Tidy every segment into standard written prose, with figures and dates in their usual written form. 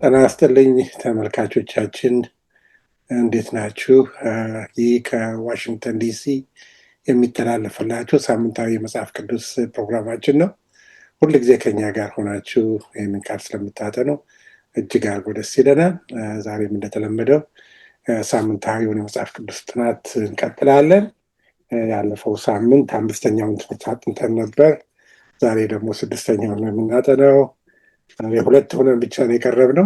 ጤና ይስጥልኝ ተመልካቾቻችን እንዴት ናችሁ? ይህ ከዋሽንግተን ዲሲ የሚተላለፍላችሁ ሳምንታዊ የመጽሐፍ ቅዱስ ፕሮግራማችን ነው። ሁል ጊዜ ከኛ ጋር ሆናችሁ ይህንን ቃል ስለምታጠኑ እጅግ አድርጎ ደስ ይለናል። ዛሬም እንደተለመደው ሳምንታዊውን የመጽሐፍ ቅዱስ ጥናት እንቀጥላለን። ያለፈው ሳምንት 5ኛውን ትምህርት አጥንተን ነበር። ዛሬ ደግሞ 6ኛውን ነው የምናጠነው። ሁለት ሆነን ብቻ ነው የቀረብነው።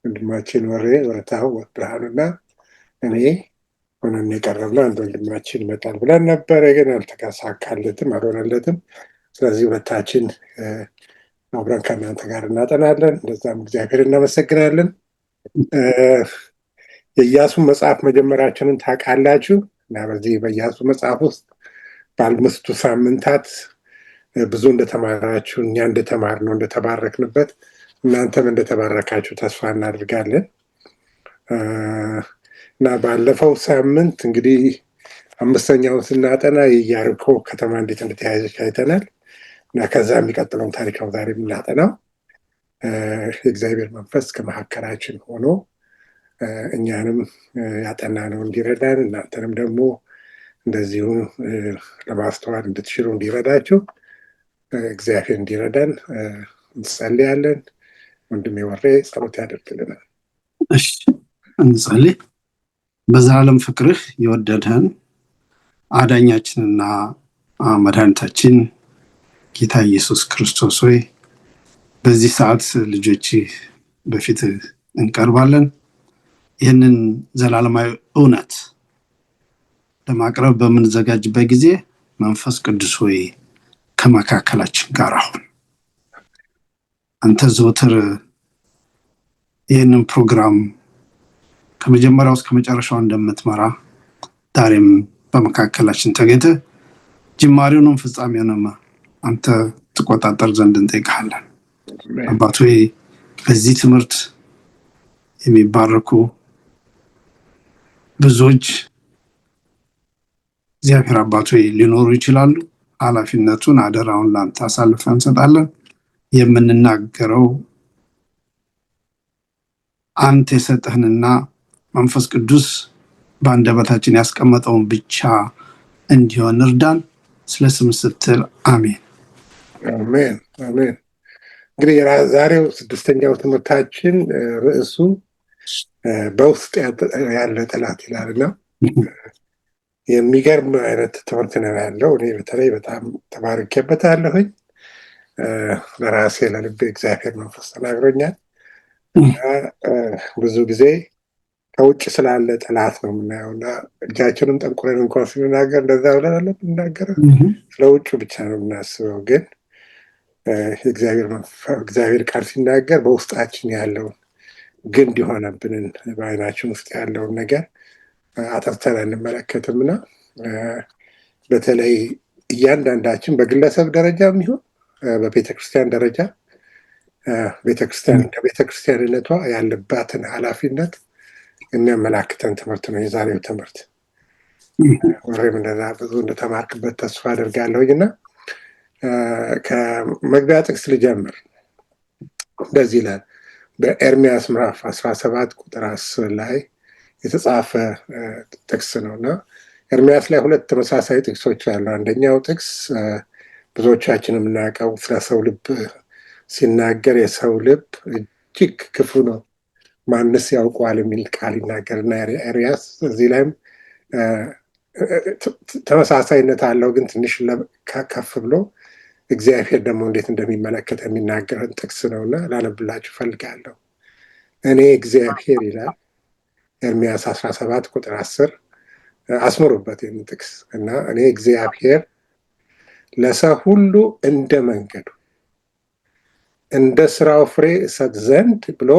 ወንድማችን ወረታው ብርሃኑና እኔ ሆነን የቀረብነው። አንድ ወንድማችን ይመጣል ብለን ነበረ፣ ግን አልተሳካለትም፣ አልሆነለትም። ስለዚህ ሁለታችን አብረን ከእናንተ ጋር እናጠናለን። እንደዛም እግዚአብሔር እናመሰግናለን። የኢያሱን መጽሐፍ መጀመራችንን ታውቃላችሁ እና በዚህ በኢያሱ መጽሐፍ ውስጥ በ5 ሳምንታት ብዙ እንደተማራችሁ፣ እኛ እንደተማርነው እንደተባረክንበት እናንተም እንደተባረካችሁ ተስፋ እናደርጋለን። እና ባለፈው ሳምንት እንግዲህ 5ኛውን ስናጠና የኢያሪኮ ከተማ እንዴት እንደተያያዘች አይተናል እና ከዛ የሚቀጥለውን ታሪክ ነው ዛሬ የምናጠናው። የእግዚአብሔር መንፈስ ከመካከላችን ሆኖ እኛንም ያጠናነው እንዲረዳን እናንተንም ደግሞ እንደዚሁ ለማስተዋል እንድትችሉ እንዲረዳችሁ እግዚአብሔር እንዲረዳን እንጸልያለን። ወንድሜ ወሬ ጸሎት ያደርግልናል። እሺ እንጸልይ። በዘላለም ፍቅርህ የወደድህን አዳኛችንና መድኃኒታችን ጌታ ኢየሱስ ክርስቶስ ሆይ በዚህ ሰዓት ልጆች በፊት እንቀርባለን። ይህንን ዘላለማዊ እውነት ለማቅረብ በምንዘጋጅበት ጊዜ መንፈስ ቅዱስ ሆይ ከመካከላችን ጋር አሁን አንተ ዘወትር ይህንን ፕሮግራም ከመጀመሪያው እስከ መጨረሻው እንደምትመራ ዛሬም በመካከላችን ተገኝተህ ጅማሬውንም ፍጻሜውንም አንተ ትቆጣጠር ዘንድ እንጠይቅሃለን። አባት ሆይ በዚህ ትምህርት የሚባረኩ ብዙዎች እግዚአብሔር አባት ሆይ ሊኖሩ ይችላሉ። ኃላፊነቱን አደራውን ላንተ አሳልፈን እንሰጣለን። የምንናገረው አንተ የሰጠህንና መንፈስ ቅዱስ በአንደበታችን ያስቀመጠውን ብቻ እንዲሆን እርዳን። ስለ ስም ስትል አሜን አሜን አሜን። እንግዲህ ዛሬው 6ኛው ትምህርታችን ርዕሱ በውስጥ ያለ ጠላት ይላልና የሚገርም አይነት ትምህርት ነው ያለው። እኔ በተለይ በጣም ተባርኬበታለሁኝ። ለራሴ ለልቤ እግዚአብሔር መንፈስ ተናግሮኛል። ብዙ ጊዜ ከውጭ ስላለ ጠላት ነው የምናየው እና እጃችንም ጠንቁረን እንኳን ስንናገር እንደዛ ብለን አለ የምናገረው፣ ስለ ውጭ ብቻ ነው የምናስበው። ግን እግዚአብሔር ቃል ሲናገር በውስጣችን ያለውን ግንድ የሆነብንን በዓይናችን ውስጥ ያለውን ነገር አጥርተን እንመለከትምና በተለይ እያንዳንዳችን በግለሰብ ደረጃ የሚሆን በቤተክርስቲያን ደረጃ ቤተክርስቲያን ከቤተክርስቲያንነቷ ያለባትን ኃላፊነት የሚያመላክተን ትምህርት ነው የዛሬው ትምህርት። ወሬም እንደዛ ብዙ እንደተማርክበት ተስፋ አደርጋለሁኝ እና ከመግቢያ ጥቅስ ልጀምር። እንደዚህ ይላል በኤርምያስ ምዕራፍ 17 ቁጥር 10 ላይ የተጻፈ ጥቅስ ነው እና ኤርምያስ ላይ 2 ተመሳሳይ ጥቅሶች አሉ። አንደኛው ጥቅስ ብዙዎቻችን የምናውቀው ስለ ሰው ልብ ሲናገር የሰው ልብ እጅግ ክፉ ነው ማንስ ያውቀዋል የሚል ቃል ይናገርና ኤርምያስ እዚህ ላይም ተመሳሳይነት አለው፣ ግን ትንሽ ከፍ ብሎ እግዚአብሔር ደግሞ እንዴት እንደሚመለከት የሚናገረን ጥቅስ ነውና ላነብላችሁ ፈልጋለሁ። እኔ እግዚአብሔር ይላል ኤርምያስ 17 ቁጥር 10 አስምሩበት ይህን ጥቅስ እና እኔ እግዚአብሔር ለሰው ሁሉ እንደ መንገዱ እንደ ስራው ፍሬ እሰጥ ዘንድ ብሎ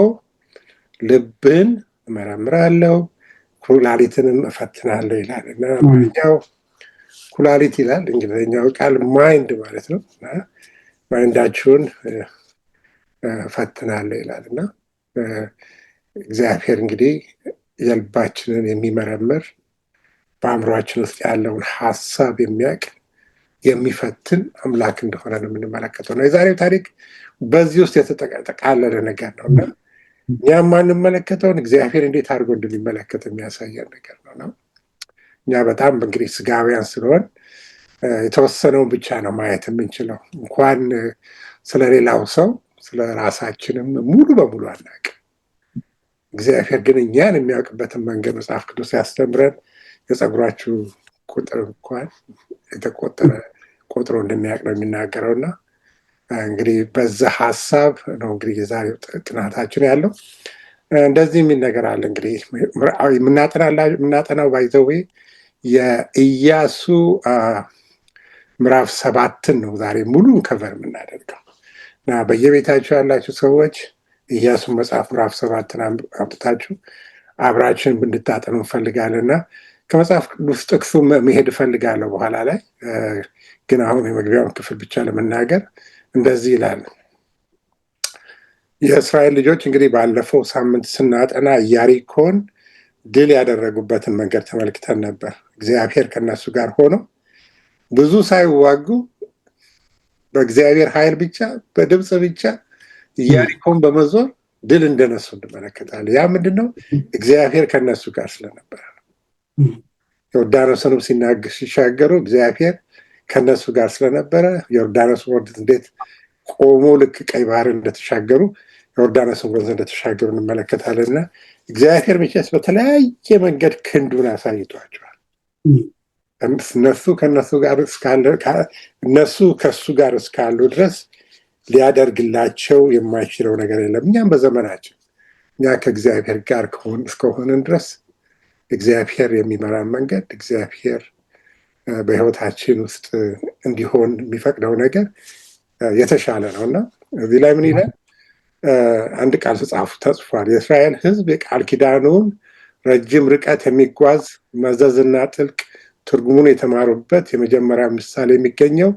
ልብን እመረምራለሁ ኩላሊትንም እፈትናለሁ ይላል እና አማርኛው ኩላሊት ይላል፣ እንግሊዝኛው ቃል ማይንድ ማለት ነው። ማይንዳችሁን እፈትናለሁ ይላል እና እግዚአብሔር እንግዲህ የልባችንን የሚመረምር በአእምሯችን ውስጥ ያለውን ሀሳብ የሚያውቅ የሚፈትን አምላክ እንደሆነ ነው የምንመለከተው ነው። የዛሬው ታሪክ በዚህ ውስጥ የተጠቃለለ ነገር ነው እና እኛ የማንመለከተውን እግዚአብሔር እንዴት አድርጎ እንደሚመለከት የሚያሳየን ነገር ነው። እኛ በጣም እንግዲህ ስጋውያን ስለሆን የተወሰነውን ብቻ ነው ማየት የምንችለው። እንኳን ስለሌላው ሰው ስለ ራሳችንም ሙሉ በሙሉ አናውቅም። እግዚአብሔር ግን እኛን የሚያውቅበትን መንገድ መጽሐፍ ቅዱስ ያስተምረን። የጸጉራችሁ ቁጥር እንኳን የተቆጠረ ቆጥሮ እንደሚያውቅ ነው የሚናገረው እና እንግዲህ በዛ ሀሳብ ነው እንግዲህ የዛሬው ጥናታችን ያለው። እንደዚህ የሚል ነገር አለ እንግዲህ የምናጠናው ባይዘዌ የኢያሱ ምዕራፍ 7 ነው ዛሬ ሙሉን ከቨር የምናደርገው እና በየቤታችሁ ያላችሁ ሰዎች ኢያሱ መጽሐፍ ምዕራፍ 7 አምጥታችሁ አብራችን እንድታጠኑ እንፈልጋለን እና ከመጽሐፍ ቅዱስ ጥቅሱ መሄድ እፈልጋለሁ በኋላ ላይ። ግን አሁን የመግቢያውን ክፍል ብቻ ለመናገር እንደዚህ ይላል። የእስራኤል ልጆች እንግዲህ ባለፈው ሳምንት ስናጠና ኢያሪኮን ድል ያደረጉበትን መንገድ ተመልክተን ነበር። እግዚአብሔር ከነሱ ጋር ሆኖ ብዙ ሳይዋጉ በእግዚአብሔር ኃይል ብቻ በድምፅ ብቻ ኢያሪኮን በመዞር ድል እንደነሱ እንመለከታለን። ያ ምንድን ነው? እግዚአብሔር ከነሱ ጋር ስለነበረ ነው። ዮርዳኖስንም ሲሻገሩ እግዚአብሔር ከነሱ ጋር ስለነበረ ዮርዳኖስ ወንዝ እንዴት ቆሞ ልክ ቀይ ባህር እንደተሻገሩ ዮርዳኖስን ወንዝ እንደተሻገሩ እንመለከታለን እና እግዚአብሔር መቼስ በተለያየ መንገድ ክንዱን አሳይቷቸዋል። እነሱ ከሱ ጋር እስካሉ ድረስ ሊያደርግላቸው የማይችለው ነገር የለም። እኛም በዘመናችን እኛ ከእግዚአብሔር ጋር እስከሆንን ድረስ እግዚአብሔር የሚመራን መንገድ እግዚአብሔር በሕይወታችን ውስጥ እንዲሆን የሚፈቅደው ነገር የተሻለ ነው እና እዚህ ላይ ምን ይላል? አንድ ቃል ተጽፏል። የእስራኤል ሕዝብ የቃል ኪዳኑን ረጅም ርቀት የሚጓዝ መዘዝና ጥልቅ ትርጉሙን የተማሩበት የመጀመሪያ ምሳሌ የሚገኘው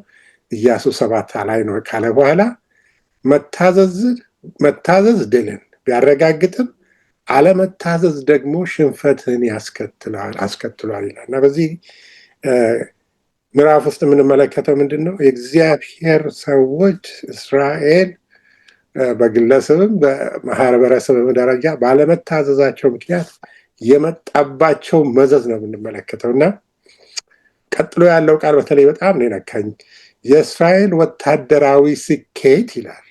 ኢያሱ 7 ላይ ነው ካለ በኋላ መታዘዝ ድልን ቢያረጋግጥም አለመታዘዝ ደግሞ ሽንፈትን አስከትሏል ይላል እና በዚህ ምዕራፍ ውስጥ የምንመለከተው ምንድን ነው? የእግዚአብሔር ሰዎች እስራኤል በግለሰብም በማህበረሰብም ደረጃ ባለመታዘዛቸው ምክንያት የመጣባቸው መዘዝ ነው የምንመለከተው እና ቀጥሎ ያለው ቃል በተለይ በጣም ነው የነካኝ። የእስራኤል ወታደራዊ ስኬት ይላል።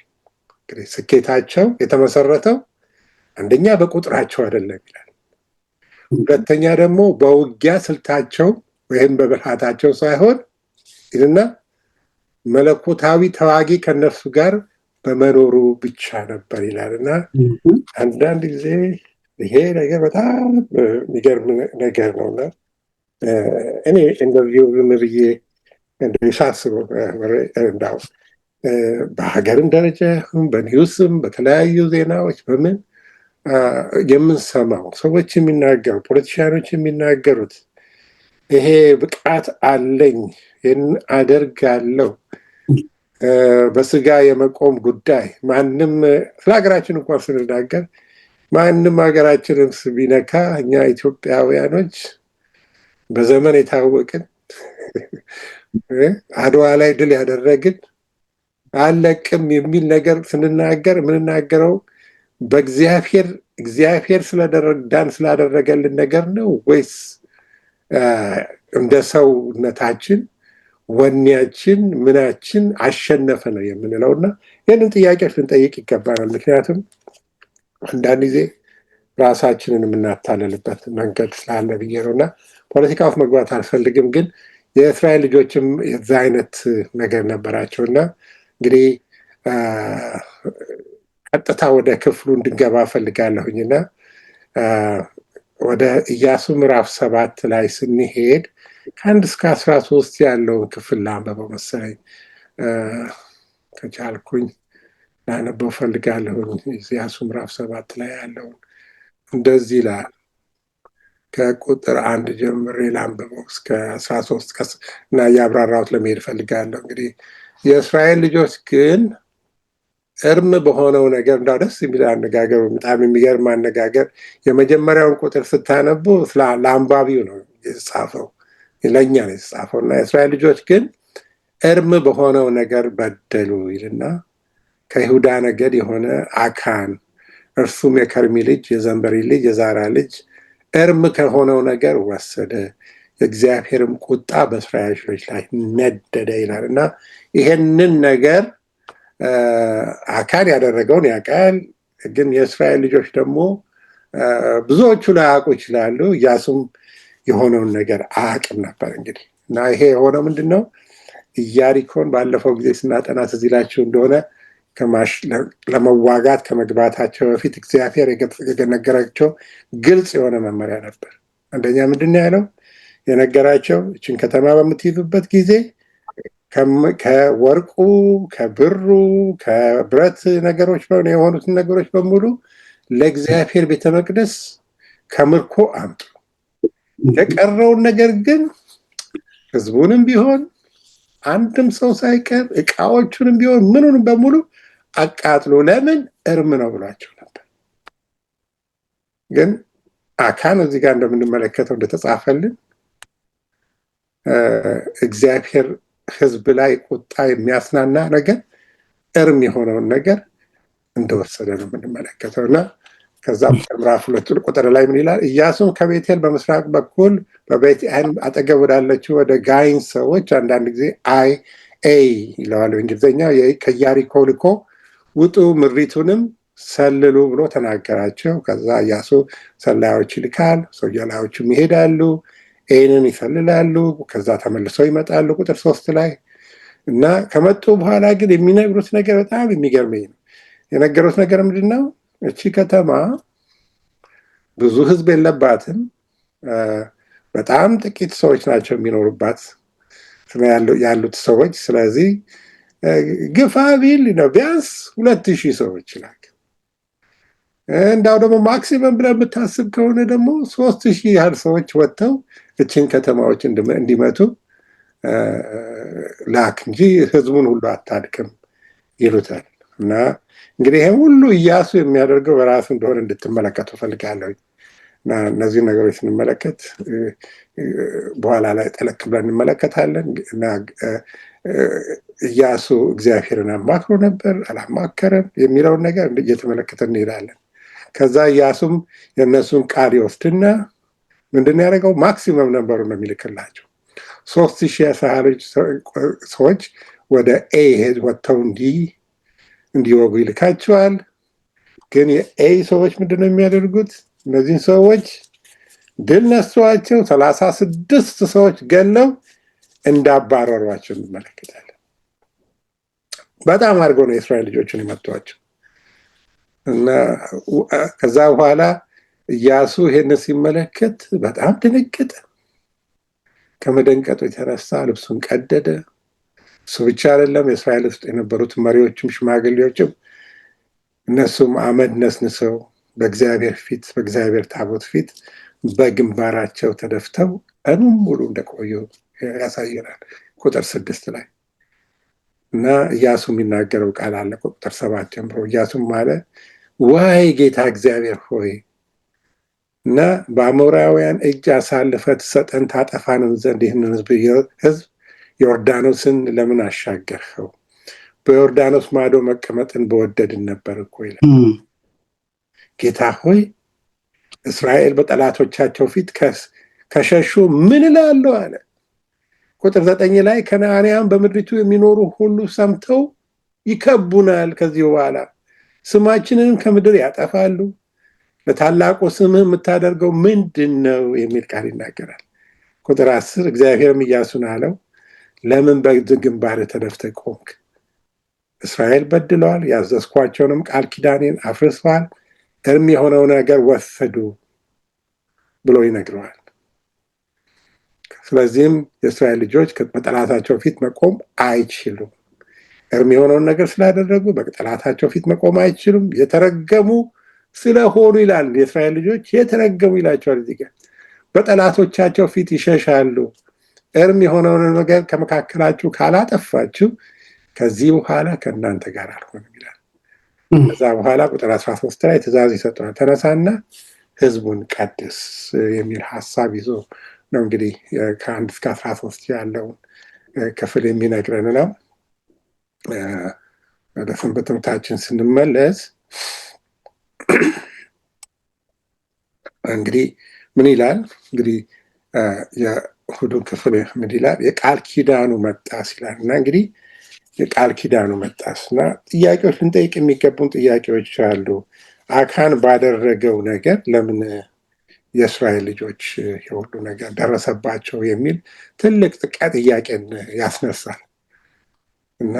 እንግዲህ ስኬታቸው የተመሰረተው አንደኛ በቁጥራቸው አይደለም ይላል። ሁለተኛ ደግሞ በውጊያ ስልታቸው ወይም በብልሃታቸው ሳይሆን ይልና መለኮታዊ ተዋጊ ከነሱ ጋር በመኖሩ ብቻ ነበር ይላል እና አንዳንድ ጊዜ ይሄ ነገር በጣም የሚገርም ነገር ነውና እኔ እንደዚሁ ዝም ብዬ ሳስበው እንዳው በሀገርም ደረጃ በኒውስም በተለያዩ ዜናዎች በምን የምንሰማው ሰዎች የሚናገሩ ፖለቲሽያኖች የሚናገሩት ይሄ ብቃት አለኝ ይህን አደርጋለሁ በስጋ የመቆም ጉዳይ ማንም ስለ ሀገራችን እንኳን ስንናገር ማንም ሀገራችንን ቢነካ እኛ ኢትዮጵያውያኖች በዘመን የታወቅን አድዋ ላይ ድል ያደረግን አለቅም የሚል ነገር ስንናገር የምንናገረው እግዚአብሔር ስለደረዳን ስላደረገልን ነገር ነው ወይስ እንደ ሰውነታችን ወኔያችን ምናችን አሸነፈ ነው የምንለው? እና ይህንን ጥያቄዎች ልንጠይቅ ይገባናል። ምክንያቱም አንዳንድ ጊዜ ራሳችንን የምናታለልበት መንገድ ስላለ ብዬ ነው እና ፖለቲካ ውስጥ መግባት አልፈልግም፣ ግን የእስራኤል ልጆችም የዛ አይነት ነገር ነበራቸው እና እንግዲህ ቀጥታ ወደ ክፍሉ እንድንገባ ፈልጋለሁኝ እና ወደ ኢያሱ ምዕራፍ 7 ላይ ስንሄድ ከ1 እስከ 13 ያለውን ክፍል ላንበበው መሰለኝ። ከቻልኩኝ ላነበው ፈልጋለሁኝ። ኢያሱ ምዕራፍ 7 ላይ ያለውን እንደዚህ ይላል። ከቁጥር 1 ጀምሬ ላንበበው እስከ 13 እና ያብራራሁት ለመሄድ ፈልጋለሁ። እንግዲህ የእስራኤል ልጆች ግን እርም በሆነው ነገር እንዳው ደስ የሚል አነጋገር፣ በጣም የሚገርም አነጋገር። የመጀመሪያውን ቁጥር ስታነቡ ለአንባቢው ነው የተጻፈው፣ ለእኛ ነው የተጻፈው እና የእስራኤል ልጆች ግን እርም በሆነው ነገር በደሉ ይልና ከይሁዳ ነገድ የሆነ አካን እርሱም የከርሚ ልጅ የዘንበሪ ልጅ የዛራ ልጅ እርም ከሆነው ነገር ወሰደ፣ የእግዚአብሔርም ቁጣ በእስራኤል ልጆች ላይ ነደደ ይላል እና ይሄንን ነገር አካን ያደረገውን ያውቃል። ግን የእስራኤል ልጆች ደግሞ ብዙዎቹ ላያውቁ ይችላሉ። ኢያሱም የሆነውን ነገር አያውቅም ነበር እንግዲህ እና ይሄ የሆነው ምንድን ነው? ኢያሪኮን ባለፈው ጊዜ ስናጠና ትዝ ይላችሁ እንደሆነ ለመዋጋት ከመግባታቸው በፊት እግዚአብሔር የነገራቸው ግልጽ የሆነ መመሪያ ነበር። አንደኛ ምንድን ነው ያለው? የነገራቸው እችን ከተማ በምትይዙበት ጊዜ ከወርቁ፣ ከብሩ፣ ከብረት ነገሮች የሆኑትን ነገሮች በሙሉ ለእግዚአብሔር ቤተ መቅደስ ከምርኮ አምጡ፣ የቀረውን ነገር ግን ህዝቡንም ቢሆን አንድም ሰው ሳይቀር እቃዎቹንም ቢሆን ምኑንም በሙሉ አቃጥሎ ለምን እርም ነው ብሏቸው ነበር። ግን አካን እዚህ ጋር እንደምንመለከተው እንደተጻፈልን እግዚአብሔር ህዝብ ላይ ቁጣ የሚያስናና ነገር እርም የሆነውን ነገር እንደወሰደ ነው የምንመለከተው እና ከዛ ምዕራፍ 2 ቁጥር ላይ ምን ይላል? ኢያሱም ከቤቴል በምስራቅ በኩል በቤትኤል አጠገብ ወዳለችው ወደ ጋይን ሰዎች አንዳንድ ጊዜ ኤይ ይለዋል በእንግሊዝኛ ከኢያሪኮ ልኮ ውጡ ምድሪቱንም ሰልሉ ብሎ ተናገራቸው። ከዛ ኢያሱ ሰላዮች ይልካል፣ ሰላዮቹም ይሄዳሉ፣ ኤንን ይሰልላሉ፣ ከዛ ተመልሰው ይመጣሉ። ቁጥር 3 ላይ እና ከመጡ በኋላ ግን የሚነግሩት ነገር በጣም የሚገርመኝ ነው። የነገሩት ነገር ምንድን ነው? እቺ ከተማ ብዙ ህዝብ የለባትም፣ በጣም ጥቂት ሰዎች ናቸው የሚኖሩባት ያሉት ሰዎች። ስለዚህ ግፋ ቢል ነው ቢያንስ 2000 ሰዎች ይላል። እንዳው ደግሞ ማክሲመም ብለህ የምታስብ ከሆነ ደግሞ 3000 ያህል ሰዎች ወጥተው እችን ከተማዎች እንዲመቱ ላክ እንጂ ህዝቡን ሁሉ አታድክም ይሉታል። እና እንግዲህ ይሄ ሁሉ ኢያሱ የሚያደርገው በራሱ እንደሆነ እንድትመለከቱ ፈልጋለሁ። እና እነዚህ ነገሮች ስንመለከት በኋላ ላይ ጠለቅ ብለን እንመለከታለን። እና ኢያሱ እግዚአብሔርን አማክሮ ነበር አላማከረም የሚለውን ነገር እየተመለከተ እንሄዳለን። ከዛ ኢያሱም የእነሱን ቃል ይወስድና ምንድን ያደረገው? ማክሲመም ነበሩ ነው የሚልክላቸው። 3000 ሰዎች ወደ ኤ ወጥተው እንዲወጉ ይልካቸዋል። ግን የኤ ሰዎች ምንድነው የሚያደርጉት? እነዚህን ሰዎች ድል ነስተዋቸው 36 ሰዎች ገለው እንዳባረሯቸው እንመለከታለን። በጣም አድርገው ነው የእስራኤል ልጆችን የመቷቸው። እና ከዛ በኋላ ኢያሱ ይሄን ሲመለከት በጣም ደነገጠ። ከመደንቀጡ የተነሳ ልብሱን ቀደደ። እሱ ብቻ አይደለም፣ የእስራኤል ውስጥ የነበሩት መሪዎችም ሽማግሌዎችም እነሱም አመድ ነስንሰው በእግዚአብሔር ፊት በእግዚአብሔር ታቦት ፊት በግንባራቸው ተደፍተው ቀኑን ሙሉ እንደቆዩ ያሳየናል። ቁጥር 6 ላይ እና ኢያሱ የሚናገረው ቃል አለ ቁጥር 7 ጀምሮ። ኢያሱም አለ ዋይ ጌታ እግዚአብሔር ሆይ እና በአሞራውያን እጅ አሳልፈህ ትሰጠን ታጠፋንም ዘንድ ይህንን ህዝብ ዮርዳኖስን ለምን አሻገርኸው? በዮርዳኖስ ማዶ መቀመጥን በወደድን ነበር እኮ ይላል። ጌታ ሆይ እስራኤል በጠላቶቻቸው ፊት ከሸሹ ምን እላለሁ አለ። ቁጥር 9 ላይ ከነዓናውያን በምድሪቱ የሚኖሩ ሁሉ ሰምተው ይከቡናል፣ ከዚህ በኋላ ስማችንንም ከምድር ያጠፋሉ፣ ለታላቁ ስምህ የምታደርገው ምንድን ነው የሚል ቃል ይናገራል። ቁጥር 10 እግዚአብሔርም ኢያሱን አለው ለምን በግንባርህ ተደፍተህ ቆምክ? እስራኤል በድለዋል፣ ያዘዝኳቸውንም ቃል ኪዳኔን አፍርሰዋል፣ እርም የሆነው ነገር ወሰዱ ብሎ ይነግረዋል። ስለዚህም የእስራኤል ልጆች በጠላታቸው ፊት መቆም አይችሉም። እርም የሆነውን ነገር ስላደረጉ በጠላታቸው ፊት መቆም አይችሉም። የተረገሙ ስለሆኑ ይላል። የእስራኤል ልጆች የተረገሙ ይላቸዋል እዚህ ጋር። በጠላቶቻቸው ፊት ይሸሻሉ። እርም የሆነውን ነገር ከመካከላችሁ ካላጠፋችሁ ከዚህ በኋላ ከእናንተ ጋር አልሆንም ይላል። ከዛ በኋላ ቁጥር 13 ላይ ትእዛዝ ይሰጠዋል። ተነሳና ህዝቡን ቀድስ የሚል ሀሳብ ይዞ ነው እንግዲህ ከ1 እስከ 13 ያለውን ክፍል የሚነግረን ነው። ወደ ሰንበት ትምህርታችን ስንመለስ እንግዲህ ምን ይላል? እንግዲህ የእሑዱን ክፍል ምን ይላል? የቃል ኪዳኑ መጣስ ይላል እና እንግዲህ የቃል ኪዳኑ መጣስ እና ጥያቄዎች ልንጠይቅ የሚገቡን ጥያቄዎች አሉ። አካን ባደረገው ነገር ለምን የእስራኤል ልጆች የሁሉ ነገር ደረሰባቸው የሚል ትልቅ ጥያቄን ያስነሳል እና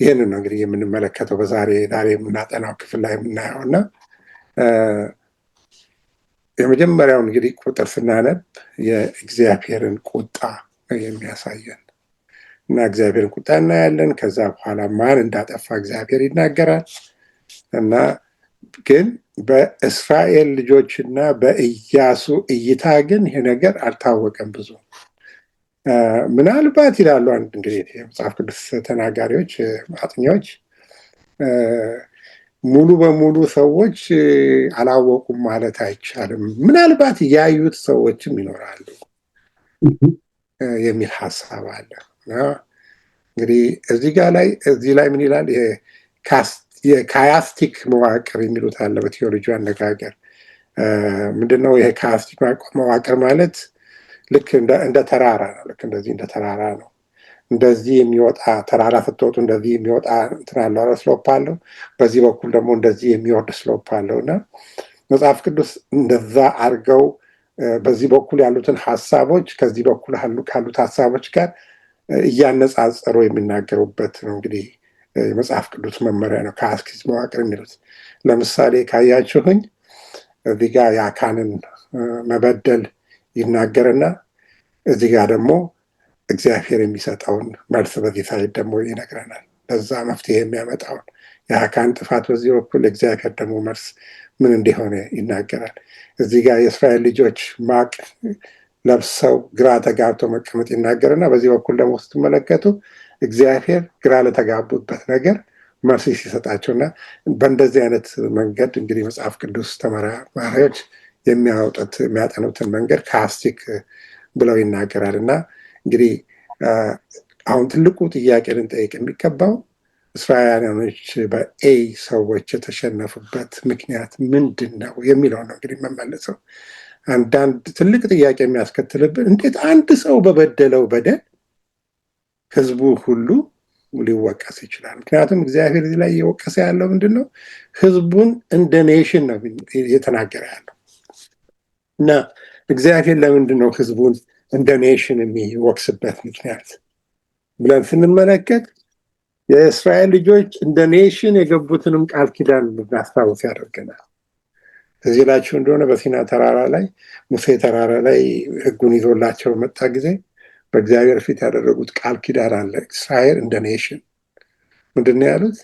ይህንን ነው እንግዲህ የምንመለከተው ዛሬ የምናጠናው ክፍል ላይ የምናየው እና የመጀመሪያውን እንግዲህ ቁጥር ስናነብ የእግዚአብሔርን ቁጣ የሚያሳየን እና እግዚአብሔርን ቁጣ እናያለን። ከዛ በኋላ ማን እንዳጠፋ እግዚአብሔር ይናገራል እና ግን በእስራኤል ልጆችና በኢያሱ እይታ ግን ይሄ ነገር አልታወቀም ብዙ። ምናልባት ይላሉ አንድ እንግዲህ የመጽሐፍ ቅዱስ ተናጋሪዎች አጥኚዎች ሙሉ በሙሉ ሰዎች አላወቁም ማለት አይቻልም፣ ምናልባት ያዩት ሰዎችም ይኖራሉ የሚል ሀሳብ አለ። እንግዲህ እዚህ ላይ ምን ይላል? የካያስቲክ መዋቅር የሚሉት አለ በቴዎሎጂ አነጋገር። ምንድነው ይሄ ካያስቲክ መዋቅር ማለት? ልክ እንደ ተራራ ነው። ልክ እንደዚህ እንደ ተራራ ነው። እንደዚህ የሚወጣ ተራራ ስትወጡ እንደዚህ የሚወጣ እንትን አለው፣ ስሎፕ አለው። በዚህ በኩል ደግሞ እንደዚህ የሚወርድ ስሎፕ አለው እና መጽሐፍ ቅዱስ እንደዛ አድርገው በዚህ በኩል ያሉትን ሀሳቦች ከዚህ በኩል ካሉት ሀሳቦች ጋር እያነጻጸሩ የሚናገሩበት ነው። እንግዲህ የመጽሐፍ ቅዱስ መመሪያ ነው ካያስቲክ መዋቅር የሚሉት። ለምሳሌ ካያችሁኝ እዚህ ጋር የአካንን መበደል ይናገርና እዚህ ጋር ደግሞ እግዚአብሔር የሚሰጠውን መልስ በዚህ ሳይድ ደግሞ ይነግረናል። ለዛ መፍትሄ የሚያመጣውን የአካን ጥፋት በዚህ በኩል እግዚአብሔር ደግሞ መልስ ምን እንደሆነ ይናገራል። እዚህ ጋር የእስራኤል ልጆች ማቅ ለብሰው ግራ ተጋብተው መቀመጥ ይናገርና በዚህ በኩል ደግሞ ስትመለከቱ እግዚአብሔር ግራ ለተጋቡበት ነገር መልስ ሲሰጣቸውና በእንደዚህ አይነት መንገድ እንግዲህ መጽሐፍ ቅዱስ ተመራማሪዎች የሚያጠኑትን መንገድ ካያስቲክ ብለው ይናገራል። እና እንግዲህ አሁን ትልቁ ጥያቄ ልንጠይቅ የሚገባው እስራኤላውያኖች በኤ ሰዎች የተሸነፉበት ምክንያት ምንድን ነው የሚለው ነው። እንግዲህ መመለሰው አንዳንድ ትልቅ ጥያቄ የሚያስከትልብን እንዴት አንድ ሰው በበደለው በደል ህዝቡ ሁሉ ሊወቀስ ይችላል? ምክንያቱም እግዚአብሔር እዚህ ላይ እየወቀሰ ያለው ምንድን ነው? ህዝቡን እንደ ኔሽን ነው እየተናገረ ያለው እና እግዚአብሔር ለምንድን ነው ህዝቡን እንደ ኔሽን የሚወቅስበት ምክንያት ብለን ስንመለከት የእስራኤል ልጆች እንደ ኔሽን የገቡትንም ቃል ኪዳን እንድናስታውስ ያደርገናል። እዚህ ላችሁ እንደሆነ በሲና ተራራ ላይ ሙሴ ተራራ ላይ ህጉን ይዞላቸው መጣ ጊዜ በእግዚአብሔር ፊት ያደረጉት ቃል ኪዳን አለ። እስራኤል እንደ ኔሽን ምንድን ነው ያሉት?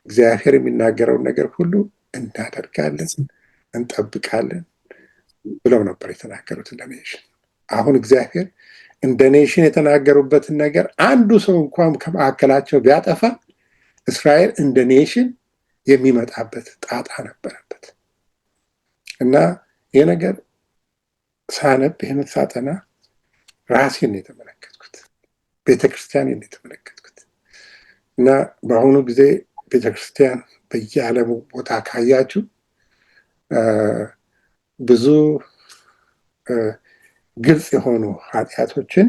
እግዚአብሔር የሚናገረውን ነገር ሁሉ እናደርጋለን፣ እንጠብቃለን ብለው ነበር የተናገሩት እንደ ኔሽን። አሁን እግዚአብሔር እንደ ኔሽን የተናገሩበትን ነገር አንዱ ሰው እንኳን ከመካከላቸው ቢያጠፋ እስራኤል እንደ ኔሽን የሚመጣበት ጣጣ ነበረበት እና ይህ ነገር ሳነብ ይህን ሳጠና ራሴን የተመለከትኩት፣ ቤተክርስቲያንን የተመለከትኩት እና በአሁኑ ጊዜ ቤተክርስቲያን በየዓለሙ ቦታ ካያችሁ ብዙ ግልጽ የሆኑ ኃጢአቶችን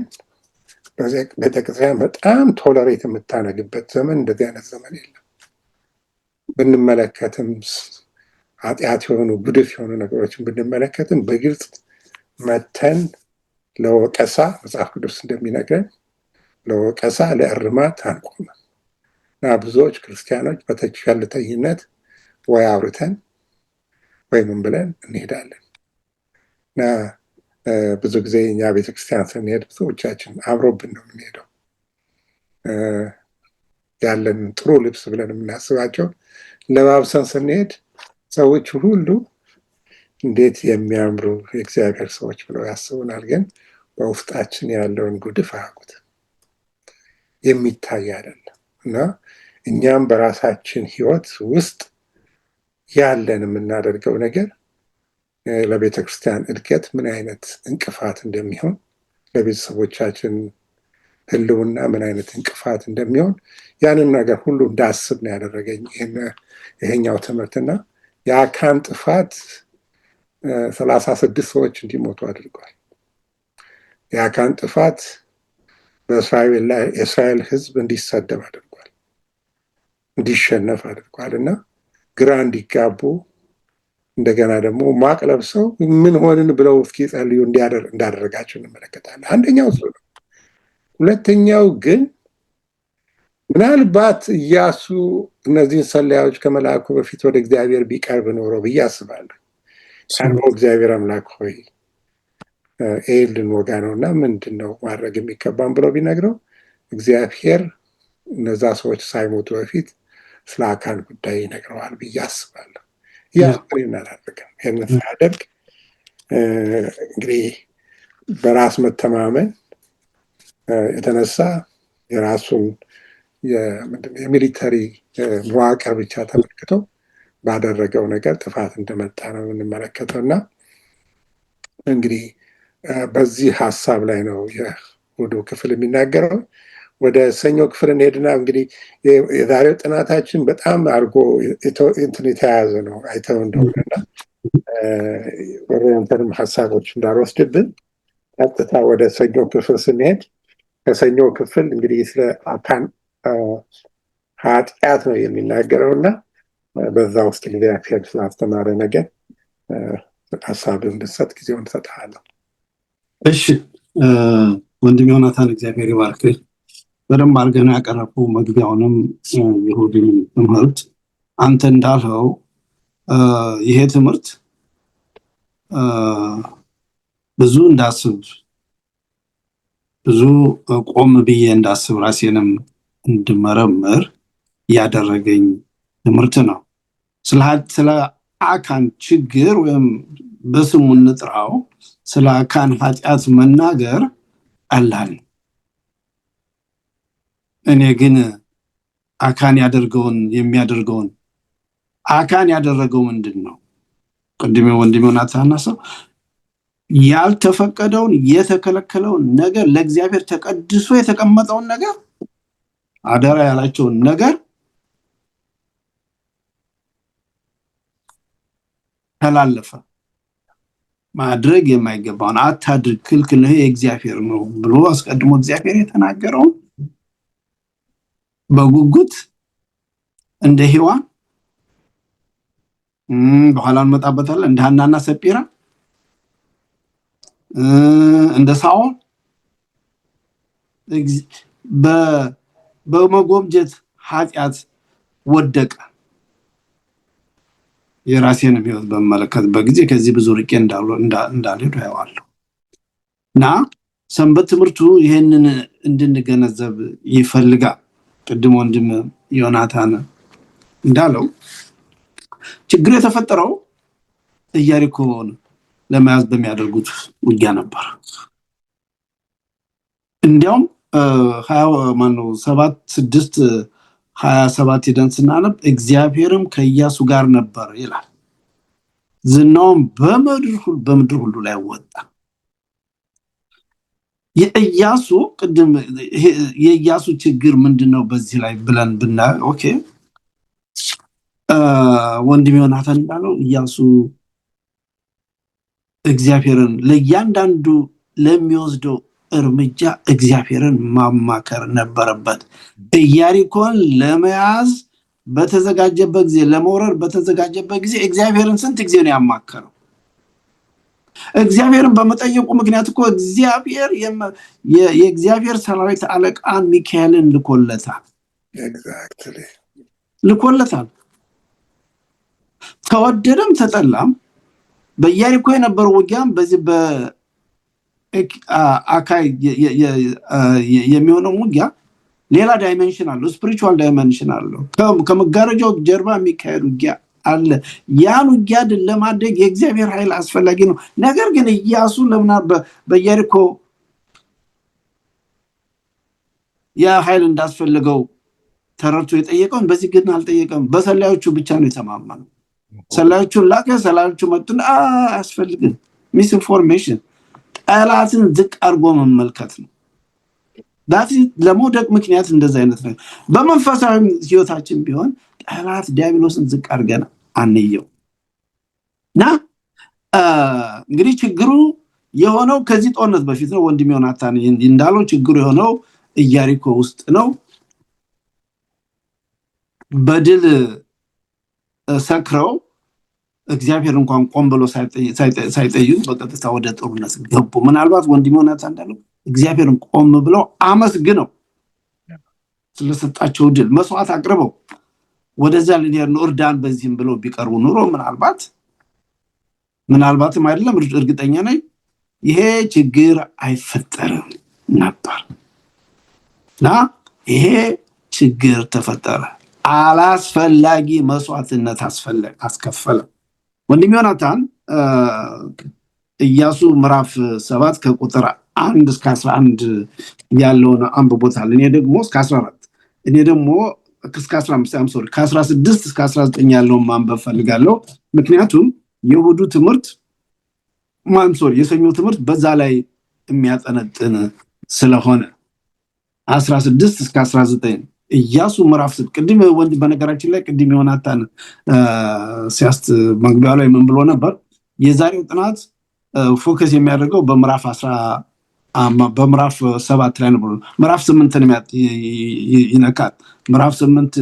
ቤተክርስቲያን በጣም ቶለሬት የምታነግበት ዘመን እንደዚህ አይነት ዘመን የለም። ብንመለከትም ኃጢአት የሆኑ ጉድፍ የሆኑ ነገሮችን ብንመለከትም በግልጽ መተን ለወቀሳ መጽሐፍ ቅዱስ እንደሚነግረን ለወቀሳ ለእርማት አንቆምም እና ብዙዎች ክርስቲያኖች በቸልተኝነት ወይ አውርተን ወይ ምን ብለን እንሄዳለን እና ብዙ ጊዜ እኛ ቤተክርስቲያን ስንሄድ ብዙዎቻችን አምሮብን ነው የምንሄደው። ያለን ጥሩ ልብስ ብለን የምናስባቸው ለባብሰን ስንሄድ ሰዎች ሁሉ እንዴት የሚያምሩ የእግዚአብሔር ሰዎች ብለው ያስቡናል። ግን በውስጣችን ያለውን ጉድፍ አያውቁት፣ የሚታይ አይደለም እና እኛም በራሳችን ህይወት ውስጥ ያለን የምናደርገው ነገር ለቤተ ክርስቲያን እድገት ምን አይነት እንቅፋት እንደሚሆን፣ ለቤተሰቦቻችን ህልውና ምን አይነት እንቅፋት እንደሚሆን ያንን ነገር ሁሉ እንዳስብ ነው ያደረገኝ ይሄኛው ትምህርትና የአካን ጥፋት 36 ሰዎች እንዲሞቱ አድርጓል። የአካን ጥፋት የእስራኤል ህዝብ እንዲሰደብ አድርጓል፣ እንዲሸነፍ አድርጓል እና ግራ እንዲጋቡ እንደገና ደግሞ ማቅ ለብሰው ምን ሆንን ብለው እስኪጸልዩ እንዳደረጋቸው እንመለከታለን። አንደኛው እሱ ነው። ሁለተኛው ግን ምናልባት ኢያሱ እነዚህን ሰላዮች ከመላኩ በፊት ወደ እግዚአብሔር ቢቀርብ ኖሮ ብዬ አስባለሁ። ቀርቦ እግዚአብሔር አምላክ ሆይ ኤል ልንወጋ ነው እና ምንድን ነው ማድረግ የሚገባን ብሎ ቢነግረው እግዚአብሔር እነዛ ሰዎች ሳይሞቱ በፊት ስለ አካን ጉዳይ ይነግረዋል ብዬ አስባለሁ። ኢያሱ እናላደርግም። ይህንን ሳያደርግ እንግዲህ በራስ መተማመን የተነሳ የራሱን የሚሊተሪ መዋቅር ብቻ ተመልክቶ ባደረገው ነገር ጥፋት እንደመጣ ነው የምንመለከተው እና እንግዲህ በዚህ ሀሳብ ላይ ነው የእሑዱ ክፍል የሚናገረው። ወደ ሰኞ ክፍል እንሄድና እንግዲህ የዛሬው ጥናታችን በጣም አድርጎ የተያያዘ ነው። አይተው እንደሆነና ወረንተንም ሀሳቦች እንዳልወስድብን ቀጥታ ወደ ሰኞ ክፍል ስንሄድ ከሰኞ ክፍል እንግዲህ ስለ አካን ኃጢአት ነው የሚናገረው እና በዛ ውስጥ እግዚአብሔር ስላስተማረ ነገር ሀሳብን እንድትሰጥ ጊዜውን እንሰጥሃለሁ። እሺ ወንድም ዮናታን እግዚአብሔር ይባርክ። በደንብ አድርገህ ነው ያቀረብኩ መግቢያውንም የእሑድን ትምህርት አንተ እንዳልኸው ይሄ ትምህርት ብዙ እንዳስብ ብዙ ቆም ብዬ እንዳስብ ራሴንም እንድመረምር ያደረገኝ ትምህርት ነው። ስለ አካን ችግር ወይም በስሙ እንጥራው ስለ አካን ኃጢአት መናገር ቀላል። እኔ ግን አካን የሚያደርገውን አካን ያደረገው ምንድን ነው? ቅድሜ ወንድሜ ዮናታን ሰው ያልተፈቀደውን የተከለከለውን ነገር ለእግዚአብሔር ተቀድሶ የተቀመጠውን ነገር አደራ ያላቸውን ነገር ተላለፈ። ማድረግ የማይገባውን አታድርግ፣ ክልክል ነው፣ የእግዚአብሔር ነው ብሎ አስቀድሞ እግዚአብሔር የተናገረውን በጉጉት እንደ ሔዋን በኋላ እንመጣበታለን እንደ ሐናና ሰጲራ እንደ ሳኦል በመጎምጀት ኃጢአት ወደቀ። የራሴንም ህይወት በመለከትበት ጊዜ ከዚህ ብዙ ርቄ እንዳልሄዱ ያዋለሁ እና ሰንበት ትምህርቱ ይሄንን እንድንገነዘብ ይፈልጋል። ቅድም ወንድም ዮናታን እንዳለው ችግር የተፈጠረው ኢያሪኮን ለመያዝ በሚያደርጉት ውጊያ ነበር። እንዲያውም 7:6-27 ሄደን ስናነብ እግዚአብሔርም ከኢያሱ ጋር ነበር ይላል። ዝናውም በምድር ሁሉ ላይ ወጣ። የኢያሱ ችግር ምንድነው በዚህ ላይ ብለን ብናይ ኦኬ ወንድም ዮናታን እንዳለው ኢያሱ እግዚአብሔርን ለእያንዳንዱ ለሚወስደው እርምጃ እግዚአብሔርን ማማከር ነበረበት። ኢያሪኮን ለመያዝ በተዘጋጀበት ጊዜ ለመውረር በተዘጋጀበት ጊዜ እግዚአብሔርን ስንት ጊዜ ነው ያማከረው? እግዚአብሔርን በመጠየቁ ምክንያት እኮ እግዚአብሔር የእግዚአብሔር ሰራዊት አለቃን ሚካኤልን ልኮለታል። ተወደደም ተጠላም በኢያሪኮ የነበረው ውጊያም በዚህ በአካይ የሚሆነው ውጊያ ሌላ ዳይሜንሽን አለው፣ ስፒሪቹዋል ዳይሜንሽን አለው። ከመጋረጃው ጀርባ የሚካሄድ ውጊያ አለ። ያን ውጊያ ድል ለማድረግ የእግዚአብሔር ኃይል አስፈላጊ ነው። ነገር ግን ኢያሱ ለምን በኢያሪኮ ያ ኃይል እንዳስፈልገው ተረድቶ የጠየቀውን በዚህ ግን አልጠየቀም። በሰላዮቹ ብቻ ነው የተማመነው። ሰላዮቹን ላከ። ሰላዮቹ መጡና ሚስ ኢንፎርሜሽን ጠላትን ዝቅ አድርጎ መመልከት ነው። ለመውደቅ ምክንያት እንደዚህ አይነት ነው። በመንፈሳዊ ህይወታችን ቢሆን ጠላት ዲያብሎስን ዝቅ አድርገን አንየው እና እንግዲህ ችግሩ የሆነው ከዚህ ጦርነት በፊት ነው። ወንድም ዮናታን እንዳለው ችግሩ የሆነው ኢያሪኮ ውስጥ ነው። በድል ሰክረው እግዚአብሔር እንኳን ቆም ብሎ ሳይጠይቁ በቀጥታ ወደ ጦርነት ገቡ። ምናልባት ወንድም ዮናታን እንዳለው እግዚአብሔርን ቆም ብለው አመስግነው ስለሰጣቸው ድል መስዋዕት አቅርበው ወደዛ ልንሄድ ነው እርዳን በዚህም ብለው ቢቀርቡ ኑሮ ምናልባትም አይደለም እርግጠኛ ነኝ ይሄ ችግር አይፈጠርም ነበር። እና ይሄ ችግር ተፈጠረ። አላስፈላጊ መስዋዕትነት አስከፈለ። ወንድም ዮናታን ኢያሱ ምዕራፍ 7 ከቁጥር 1 እስከ 11 ያለውን አንብቦታል። እኔ ደግሞ እስከ 14 እኔ ደግሞ እስከ 15 ከ16 እስከ 19 ያለውን ማንበብ ፈልጋለሁ። ምክንያቱም የእሑዱ ትምህርት የሰኞ ትምህርት በዛ ላይ የሚያጠነጥን ስለሆነ 16 እስከ 19 ኢያሱ ምዕራፍ 7 ቅድም በነገራችን ላይ ቅድም ዮናታን መግቢያው ላይ ምን ብሎ ነበር? የዛሬው ጥናት ፎከስ የሚያደርገው በምዕራፍ 7 ላይ ነው። ምዕራፍ 8ን ይነካል። ምዕራፍ 8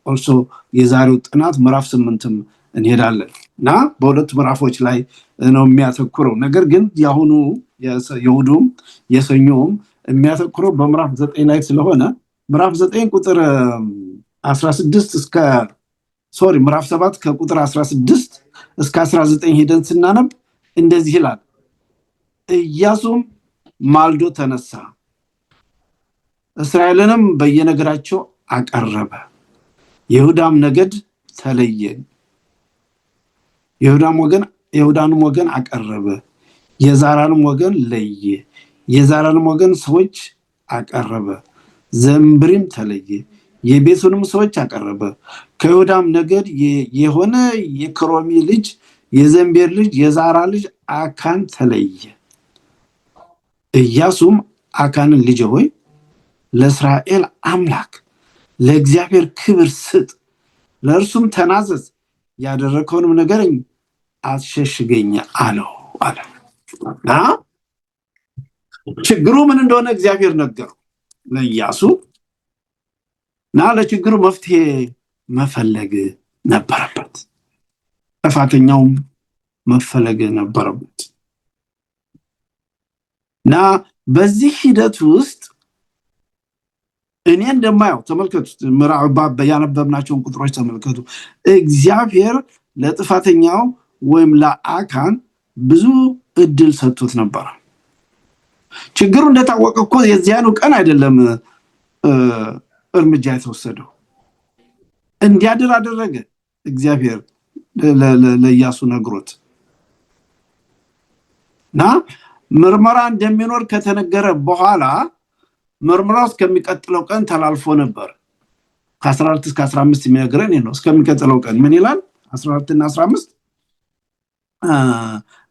also የዛሬው ጥናት ምዕራፍ 8ም እንሄዳለን እና በሁለት ምዕራፎች ላይ ነው የሚያተኩረው። ነገር ግን የአሁኑ የእሑዱም የሰኞም የሚያተኩረው በምዕራፍ 9 ላይ ስለሆነ ምዕራፍ 9 ቁጥር 16 እስከ ምዕራፍ 7 ከቁጥር 16 እስከ 19 ሄደን ስናነብ እንደዚህ ይላል። ኢያሱም ማልዶ ተነሳ፣ እስራኤልንም በየነገራቸው አቀረበ። የይሁዳም ነገድ ተለየ፣ የይሁዳንም ወገን አቀረበ። የዛራንም ወገን ለየ፣ የዛራንም ወገን ሰዎች አቀረበ። ዘምብሪም ተለየ፣ የቤቱንም ሰዎች አቀረበ። ከይሁዳም ነገድ የሆነ የክሮሚ ልጅ የዘምቤር ልጅ የዛራ ልጅ አካን ተለየ። ኢያሱም አካንን ልጅ ሆይ ለእስራኤል አምላክ ለእግዚአብሔር ክብር ስጥ፣ ለእርሱም ተናዘዝ፣ ያደረከውንም ነገረኝ አትሸሽገኝ አለው አለ። ችግሩ ምን እንደሆነ እግዚአብሔር ነገረው ለኢያሱ እና ለችግሩ መፍትሄ መፈለግ ነበረበት። ጥፋተኛውም መፈለግ ነበረበት እና በዚህ ሂደት ውስጥ እኔ እንደማየው ተመልከቱ፣ ያነበብናቸውን ቁጥሮች ተመልከቱ። እግዚአብሔር ለጥፋተኛው ወይም ለአካን ብዙ እድል ሰጥቶት ነበር። ችግሩ እንደታወቀ እኮ የዚያኑ ቀን አይደለም እርምጃ የተወሰደው፣ እንዲያድር አደረገ እግዚአብሔር ለኢያሱ ነግሮት እና ምርመራ እንደሚኖር ከተነገረ በኋላ ምርመራው እስከሚቀጥለው ቀን ተላልፎ ነበር። ከ14 እስከ 15 የሚነግረን ነው። እስከሚቀጥለው ቀን ምን ይላል? 14 እና 15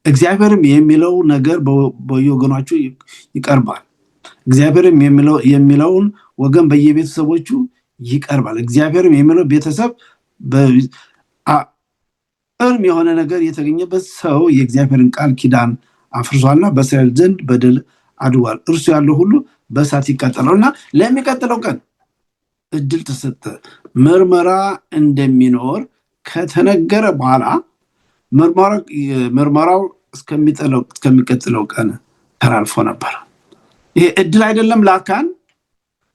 እግዚአብሔርም የሚለው ነገር በየወገናቸው ይቀርባል። እግዚአብሔርም የሚለውን ወገን በየቤተሰቦቹ ይቀርባል። እግዚአብሔርም የሚለው ቤተሰብ እርም የሆነ ነገር የተገኘበት ሰው የእግዚአብሔርን ቃል ኪዳን አፍርሷልና በእስራኤል ዘንድ በደል አድዋል፣ እርሱ ያለው ሁሉ በእሳት ይቃጠላልና ለሚቀጥለው ቀን እድል ተሰጠ። ምርመራ እንደሚኖር ከተነገረ በኋላ ምርመራው እስከሚቀጥለው ቀን ተላልፎ ነበር። ይሄ እድል አይደለም ለአካን።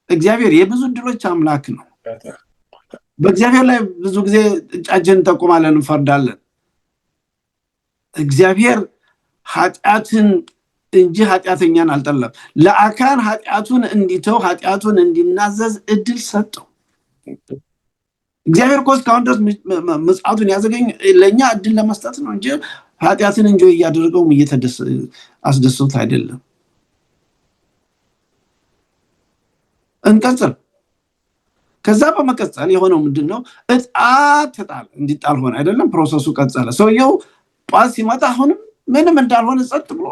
እግዚአብሔር የብዙ እድሎች አምላክ ነው። በእግዚአብሔር ላይ ብዙ ጊዜ እጃችንን እንጠቁማለን፣ እንፈርዳለን። እግዚአብሔር ኃጢአትን እንጂ ኃጢአተኛን አልጠላም። ለአካን ኃጢአቱን እንዲተው ኃጢአቱን እንዲናዘዝ እድል ሰጠው። እግዚአብሔር እኮ እስካሁን ድረስ ምጽአቱን ያዘገኝ ለእኛ እድል ለመስጠት ነው እንጂ ኃጢአትን እንጂ እያደረገውም አስደሰት አይደለም። እንቀጥል። ከዛ በመቀጠል የሆነው ምንድነው? እጣ ተጣለ፣ እንዲጣል ሆነ አይደለም። ፕሮሰሱ ቀጠለ። ሰውየው ጧት ሲመጣ አሁንም ምንም እንዳልሆነ ጸጥ ብሎ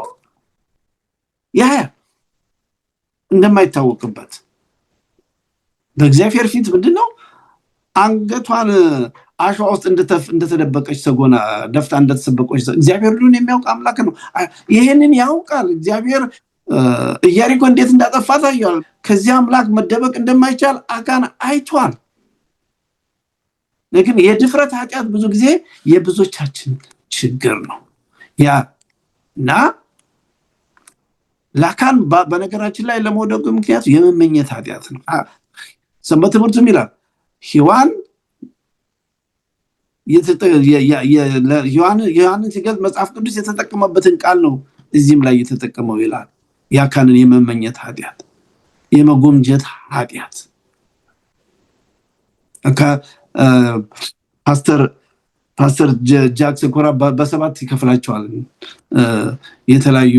እንደማይታወቅበት በእግዚአብሔር ፊት ምንድነው አንገቷን አሸዋ ውስጥ እንደተደበቀች ሰጎና ደፍታ እንደተሰበቀች እግዚአብሔር ሁሉን የሚያውቅ አምላክ ነው። ይሄንን ያውቃል እግዚአብሔር። ኢያሪኮ እንዴት እንዳጠፋ ታየዋል። ከዚህ አምላክ መደበቅ እንደማይቻል አካን አይቷል። ለምን የድፍረት ኃጢአት ብዙ ጊዜ የብዙዎቻችን ችግር ነው። ያና ላካን በነገራችን ላይ ለመውደቁ ምክንያት የመመኘት ኃጢአት ነው። ሰንበት ትምህርቱም ይላል ሔዋን ዮሐንስ ሲገልጽ መጽሐፍ ቅዱስ የተጠቀመበትን ቃል ነው እዚህም ላይ የተጠቀመው ይላል። ያካንን የመመኘት ኃጢአት፣ የመጎምጀት ኃጢአት ፓስተር ጃክሰን ኮራ በሰባት ይከፍላቸዋል የተለያዩ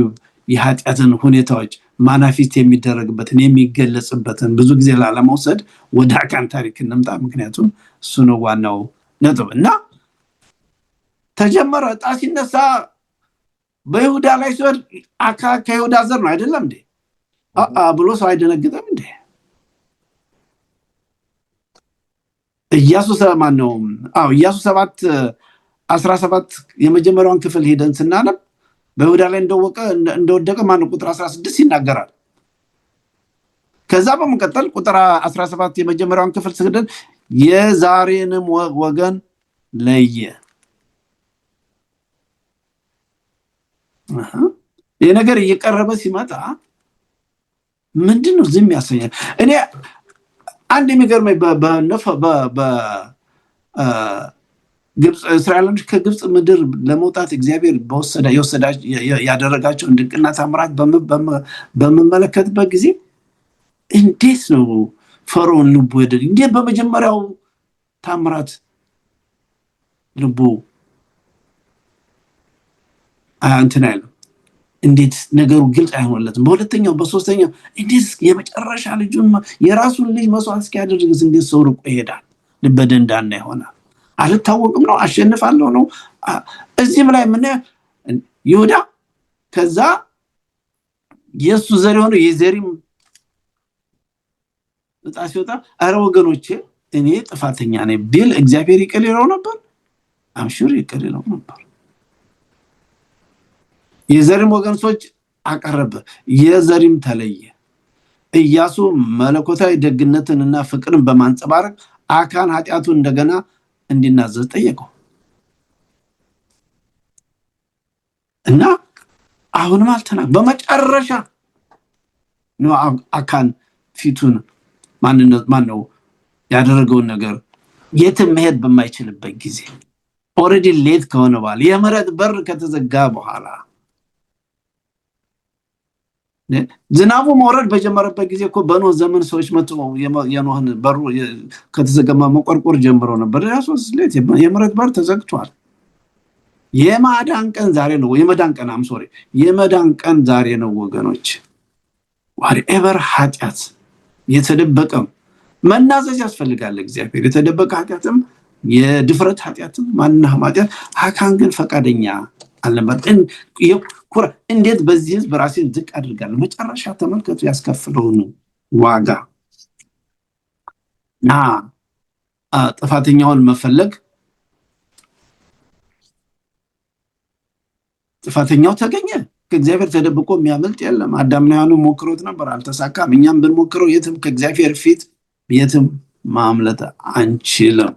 የኃጢአትን ሁኔታዎች ማናፊስት የሚደረግበትን የሚገለጽበትን። ብዙ ጊዜ ላለመውሰድ ወደ አካን ታሪክ እንምጣ፣ ምክንያቱም እሱ ነው ዋናው ነጥብ። እና ተጀመረ ዕጣ ሲነሳ በይሁዳ ላይ ሲወድ አካን ከይሁዳ ዘር ነው አይደለም እንዴ ብሎ ሰው አይደነግጥም እንዴ? ኢያሱ ማነው? ኢያሱ 7:17 የመጀመሪያውን ክፍል ሄደን ስናነብ በይሁዳ ላይ እንደወደቀ ማነው ቁጥር 16 ይናገራል። ከዛ በመቀጠል ቁጥር 17 የመጀመሪያውን ክፍል ስንሄድ የዛሬንም ወገን ለየ። ይሄ ነገር እየቀረበ ሲመጣ ምንድነው ዝም ያሰኛል? እኔ አንድ የሚገርመኝ ግብጽ እስራኤሎች ከግብጽ ምድር ለመውጣት እግዚአብሔር ያደረጋቸውን ድንቅና ታምራት በመመለከትበት ጊዜ እንዴት ነው ፈርዖን ልቡ ወደደ? እንዴት በመጀመሪያው ታምራት ልቡ እንትን አይልም? እንዴት ነገሩ ግልጽ አይሆንለትም? በሁለተኛው በሶስተኛው እንዴት የመጨረሻ ልጁን የራሱን ልጅ መስዋዕት እስኪያደርግስ እንዴት ሰው ርቆ ይሄዳል? ልበ ደንዳና ይሆናል። አልታወቅም ነው አሸንፋለሁ ነው። እዚህም ላይ ምን ይሁዳ ከዛ የሱ ዘር ሆኖ የዘሪም ዕጣ ሲወጣ አረ ወገኖቼ እኔ ጥፋተኛ ነኝ ቢል እግዚአብሔር ይቅር ይለው ነበር? አምሹር ይቅር ይለው ነበር። የዘሪም ወገኖች አቀረበ፣ የዘሪም ተለየ። ኢያሱ መለኮታዊ ደግነትንና ፍቅርን በማንጸባረቅ አካን ኃጢአቱን እንደገና እንዲናዘዝ ጠየቀው እና አሁንም አልተናገረም። በመጨረሻ ነው አካን ፊቱን ማነው ያደረገውን ነገር የትም መሄድ በማይችልበት ጊዜ ኦሬዲ ሌት ከሆነ በኋላ የምህረት በር ከተዘጋ በኋላ ዝናቡ መውረድ በጀመረበት ጊዜ እኮ በኖህ ዘመን ሰዎች መጥተው የኖህን በሩ ከተዘጋማ መቆርቆር ጀምረው ነበር። ያሶስ ሌት የምህረት በር ተዘግቷል። የማዳን ቀን ዛሬ ነው። የመዳን ቀን ዛሬ ነው ወገኖች። whatever ኃጢአት የተደበቀ መናዘዝ ያስፈልጋል። እግዚአብሔር የተደበቀ ኃጢአትም የድፍረት ኃጢአትም ማንኛውም ኃጢአት አካን ግን ፈቃደኛ አልነበረም። እንዴት በዚህ ህዝብ ራሴን ዝቅ አድርጋለሁ? መጨረሻ ተመልከቱ ያስከፍለውን ዋጋ። ጥፋተኛውን መፈለግ፣ ጥፋተኛው ተገኘ። ከእግዚአብሔር ተደብቆ የሚያመልጥ የለም። አዳምና ሔዋን ሞክሮት ነበር፣ አልተሳካም። እኛም ብንሞክረው የትም ከእግዚአብሔር ፊት የትም ማምለጥ አንችልም።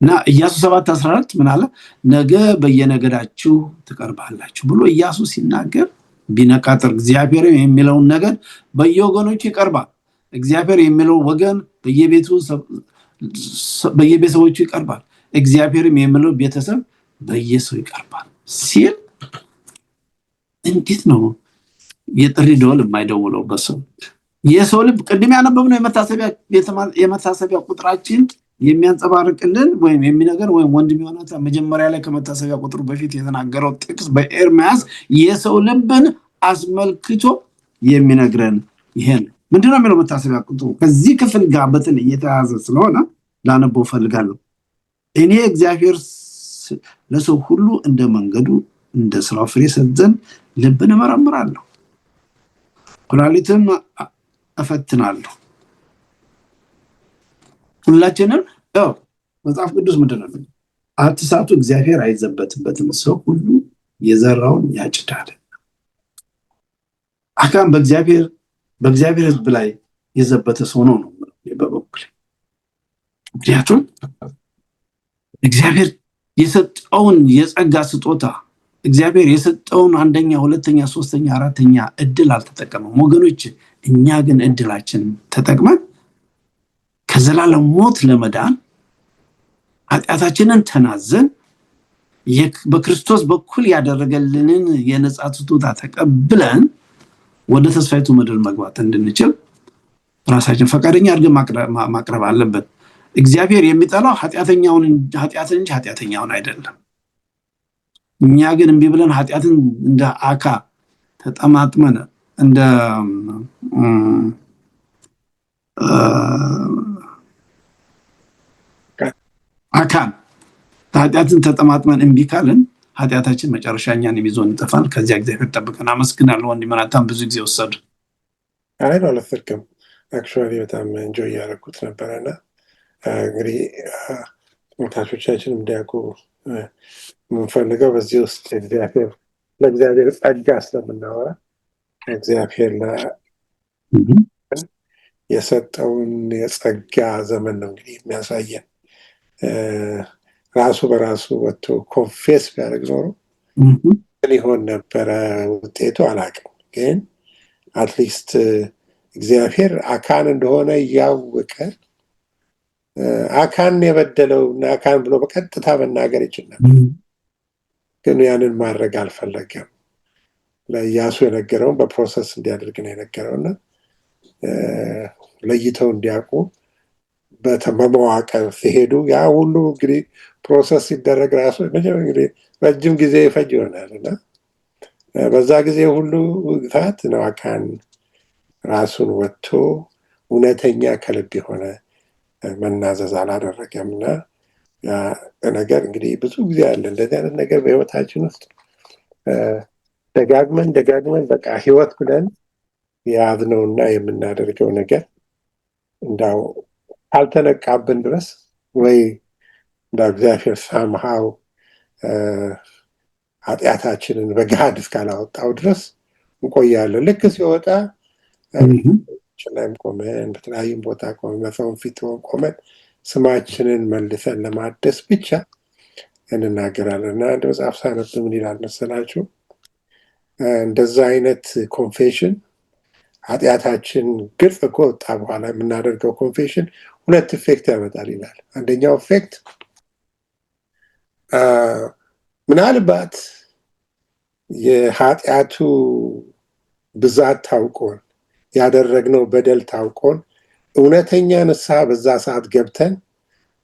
እና ኢያሱ 7:14 ምን አለ? ነገ በየነገዳችሁ ትቀርባላችሁ ብሎ ኢያሱ ሲናገር ቢነቃጥር እግዚአብሔር የሚለውን ነገር በየወገኖቹ ይቀርባል። እግዚአብሔር የሚለው ወገን በየቤተሰቦቹ ይቀርባል። እግዚአብሔርም የሚለው ቤተሰብ በየሰው ይቀርባል ሲል እንዴት ነው የጥሪ ደወል የማይደውለው? በሰው የሰው ልብ ቅድም ያነበብነው የመታሰቢያ ቁጥራችን የሚያንጸባርቅልን ወይም የሚነገር ወይም ወንድም ዮናታን መጀመሪያ ላይ ከመታሰቢያ ቁጥሩ በፊት የተናገረው ጥቅስ በኤርምያስ የሰው ልብን አስመልክቶ የሚነግረን ይሄን ምንድነው የሚለው? መታሰቢያ ቁጥሩ ከዚህ ክፍል ጋር በተለይ የተያዘ ስለሆነ ላነበው ፈልጋለሁ። እኔ እግዚአብሔር ለሰው ሁሉ እንደ መንገዱ እንደ ስራው ፍሬ ሰጥ ዘንድ ልብን እመረምራለሁ። ኩላሊትን እፈትናለሁ። ሁላችንም ያው መጽሐፍ ቅዱስ ምንድን ነው? አትሳቱ፣ እግዚአብሔር አይዘበትበትም፣ ሰው ሁሉ የዘራውን ያጭዳል። አካን በእግዚአብሔር ሕዝብ ላይ የዘበተ ሰው ነው በበኩል። ምክንያቱም እግዚአብሔር የሰጠውን የጸጋ ስጦታ እግዚአብሔር የሰጠውን አንደኛ፣ ሁለተኛ፣ ሶስተኛ፣ አራተኛ እድል አልተጠቀመም ወገኖች። እኛ ግን እድላችን ተጠቅመን ከዘላለም ሞት ለመዳን ኃጢአታችንን ተናዘን በክርስቶስ በኩል ያደረገልንን የነጻ ስጦታ ተቀብለን ወደ ተስፋይቱ ምድር መግባት እንድንችል ራሳችን ፈቃደኛ አድርገን ማቅረብ አለበት። እግዚአብሔር የሚጠላው ኃጢአትን እንጂ ኃጢአተኛውን አይደለም። እኛ ግን እምቢ ብለን ኃጢአትን እንደ አካ ተጠማጥመን እንደ አካን ኃጢአትን ተጠማጥመን እምቢ ካልን ኃጢአታችን መጨረሻ እኛን ይዞን ይጠፋል። ከዚያ እግዚአብሔር ጠብቀን። አመስግናለሁ ወንድሜ ናታን፣ ብዙ ጊዜ ወሰዱ። አይ ነው አልፈርክም። አክቹዋሊ በጣም ኢንጆይ ያደረኩት ነበረና እንግዲህ ተመልካቾቻችን እንዲያውቁ የምንፈልገው በዚህ ውስጥ ለእግዚአብሔር ጸጋ ስለምናወራ እግዚአብሔር የሰጠውን የጸጋ ዘመን ነው እንግዲህ የሚያሳየን። ራሱ በራሱ ወጥቶ ኮንፌስ ቢያደርግ ኖሮ ምን ይሆን ነበረ ውጤቱ አላውቅም። ግን አትሊስት እግዚአብሔር አካን እንደሆነ እያወቀ አካን የበደለው እና አካን ብሎ በቀጥታ መናገር ይችል ነበር። ግን ያንን ማድረግ አልፈለገም። ለኢያሱ የነገረውን በፕሮሰስ እንዲያደርግ ነው የነገረውና ለይተው እንዲያውቁ በመዋቀር ሲሄዱ ያ ሁሉ እንግዲህ ፕሮሰስ ሲደረግ ራሱ እንግዲህ ረጅም ጊዜ ይፈጅ ይሆናል እና በዛ ጊዜ ሁሉ ግታት ነው አካን ራሱን ወጥቶ እውነተኛ ከልብ የሆነ መናዘዝ አላደረገም። እና ያ ነገር እንግዲህ ብዙ ጊዜ አለ እንደዚህ አይነት ነገር በህይወታችን ውስጥ ደጋግመን በቃ ህይወት ብለን የያዝነውና የምናደርገው ነገር እንዳው አልተነቃብን ድረስ ወይ እንደ እግዚአብሔር ሳምሃው ኃጢአታችንን በገሃድ እስካላወጣው ድረስ እንቆያለን። ልክ ሲወጣ ላይም ቆመን በተለያዩም ቦታ ቆመን በሰውን ፊት ቆመን ስማችንን መልሰን ለማደስ ብቻ እንናገራለን። እና አንድ መጽሐፍ ሳነብ ምን ይላል መሰላችሁ? እንደዛ አይነት ኮንፌሽን ኃጢአታችን ግልጽ ከወጣ በኋላ የምናደርገው ኮንፌሽን ሁለት ኢፌክት ያመጣል ይላል። አንደኛው ኢፌክት ምናልባት የኃጢአቱ ብዛት ታውቆን ያደረግነው በደል ታውቆን እውነተኛ ንስሐ በዛ ሰዓት ገብተን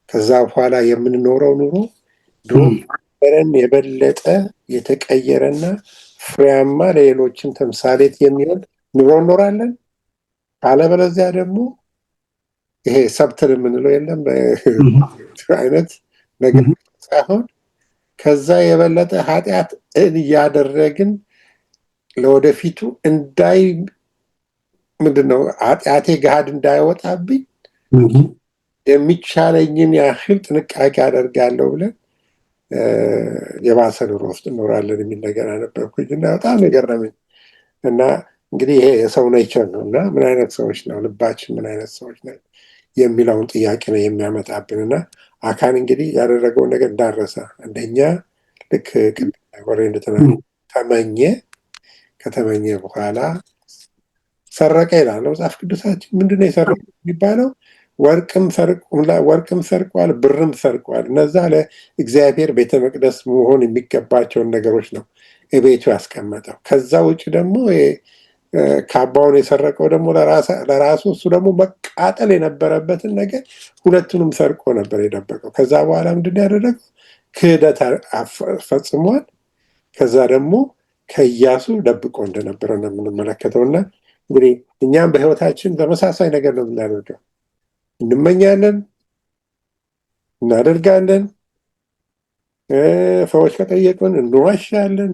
ከዛ በኋላ የምንኖረው ኑሮ ድሮ የበለጠ የተቀየረና ፍሬያማ ለሌሎችም ተምሳሌት የሚሆን ኑሮ እኖራለን። ካለበለዚያ ደግሞ ይሄ ሰብትር የምንለው የለም አይነት ነገር ሳይሆን ከዛ የበለጠ ኃጢአት እያደረግን ለወደፊቱ ምንድነው ኃጢአቴ ገሃድ እንዳይወጣብኝ የሚቻለኝን ያህል ጥንቃቄ አደርጋለሁ ብለን የባሰ ኑሮ ውስጥ እኖራለን የሚል ነገር አነበብኩኝ እና በጣም የገረመኝ። እና እንግዲህ ይሄ የሰው ኔቸር ነው እና ምን አይነት ሰዎች ነው ልባችን ምን አይነት ሰዎች ነው የሚለውን ጥያቄ ነው የሚያመጣብን። እና አካን እንግዲህ ያደረገውን ነገር እንዳረሳ አንደኛ ልክ ወሬ ከተመኘ በኋላ ሰረቀ ይላል መጽሐፍ ቅዱሳችን። ምንድነው የሰረቀ የሚባለው? ወርቅም ሰርቋል፣ ብርም ሰርቋል። እነዛ ለእግዚአብሔር ቤተ መቅደስ መሆን የሚገባቸውን ነገሮች ነው ቤቱ ያስቀመጠው። ከዛ ውጭ ደግሞ ካባውን የሰረቀው ደግሞ ለራሱ እሱ ደግሞ መቃጠል የነበረበትን ነገር ሁለቱንም ሰርቆ ነበር የደበቀው። ከዛ በኋላ ምንድን ያደረገው? ክህደት ፈጽሟል። ከዛ ደግሞ ከኢያሱ ደብቆ እንደነበረ ነው የምንመለከተው። እና እንግዲህ እኛም በህይወታችን ተመሳሳይ ነገር ነው የምናደርገው። እንመኛለን፣ እናደርጋለን፣ ሰዎች ከጠየቁን እንዋሻለን፣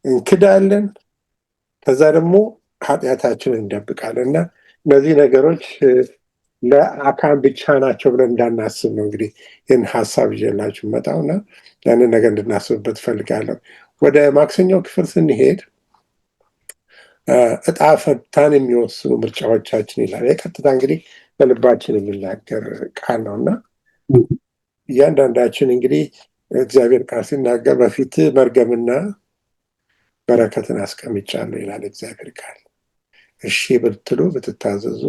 እንክዳለን። ከዛ ደግሞ ኃጢአታችንን እንደብቃለን እና እነዚህ ነገሮች ለአካን ብቻ ናቸው ብለን እንዳናስብ ነው እንግዲህ ይህን ሀሳብ ይዤላችሁ መጣው እና ያንን ነገር እንድናስብበት እፈልጋለሁ። ወደ ማክሰኛው ክፍል ስንሄድ እጣ ፈንታን የሚወስኑ ምርጫዎቻችን ይላል። የቀጥታ እንግዲህ በልባችን የሚናገር ቃል ነው እና እያንዳንዳችን እንግዲህ እግዚአብሔር ቃል ሲናገር በፊት መርገምና በረከትን አስቀምጫለሁ ይላል እግዚአብሔር ቃል። እሺ ብትሉ ብትታዘዙ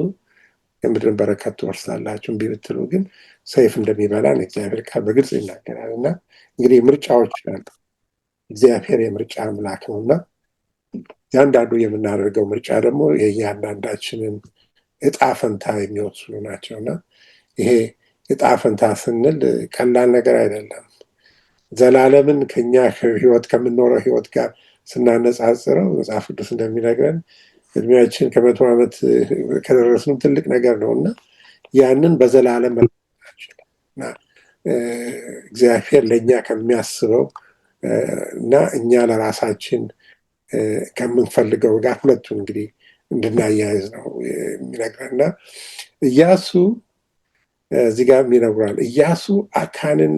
የምድርን በረከት ትወርሳላችሁ፣ እምቢ ብትሉ ግን ሰይፍ እንደሚበላን እግዚአብሔር ቃል በግልጽ ይናገራል እና እንግዲህ ምርጫዎች አሉ። እግዚአብሔር የምርጫ አምላክ ነው እና ያንዳንዱ የምናደርገው ምርጫ ደግሞ የእያንዳንዳችንን እጣ ፈንታ የሚወስኑ ናቸው እና ይሄ እጣ ፈንታ ስንል ቀላል ነገር አይደለም። ዘላለምን ከኛ ህይወት ከምንኖረው ህይወት ጋር ስናነጻጽረው መጽሐፍ ቅዱስ እንደሚነግረን እድሜያችን ከ100 ዓመት ከደረስንም ትልቅ ነገር ነው እና ያንን በዘላለም እና እግዚአብሔር ለእኛ ከሚያስበው እና እኛ ለራሳችን ከምንፈልገው ጋር ሁለቱን እንግዲህ እንድናያይዝ ነው የሚነግረን እና ኢያሱ እዚህ ጋር ይነግሯል። ኢያሱ አካንን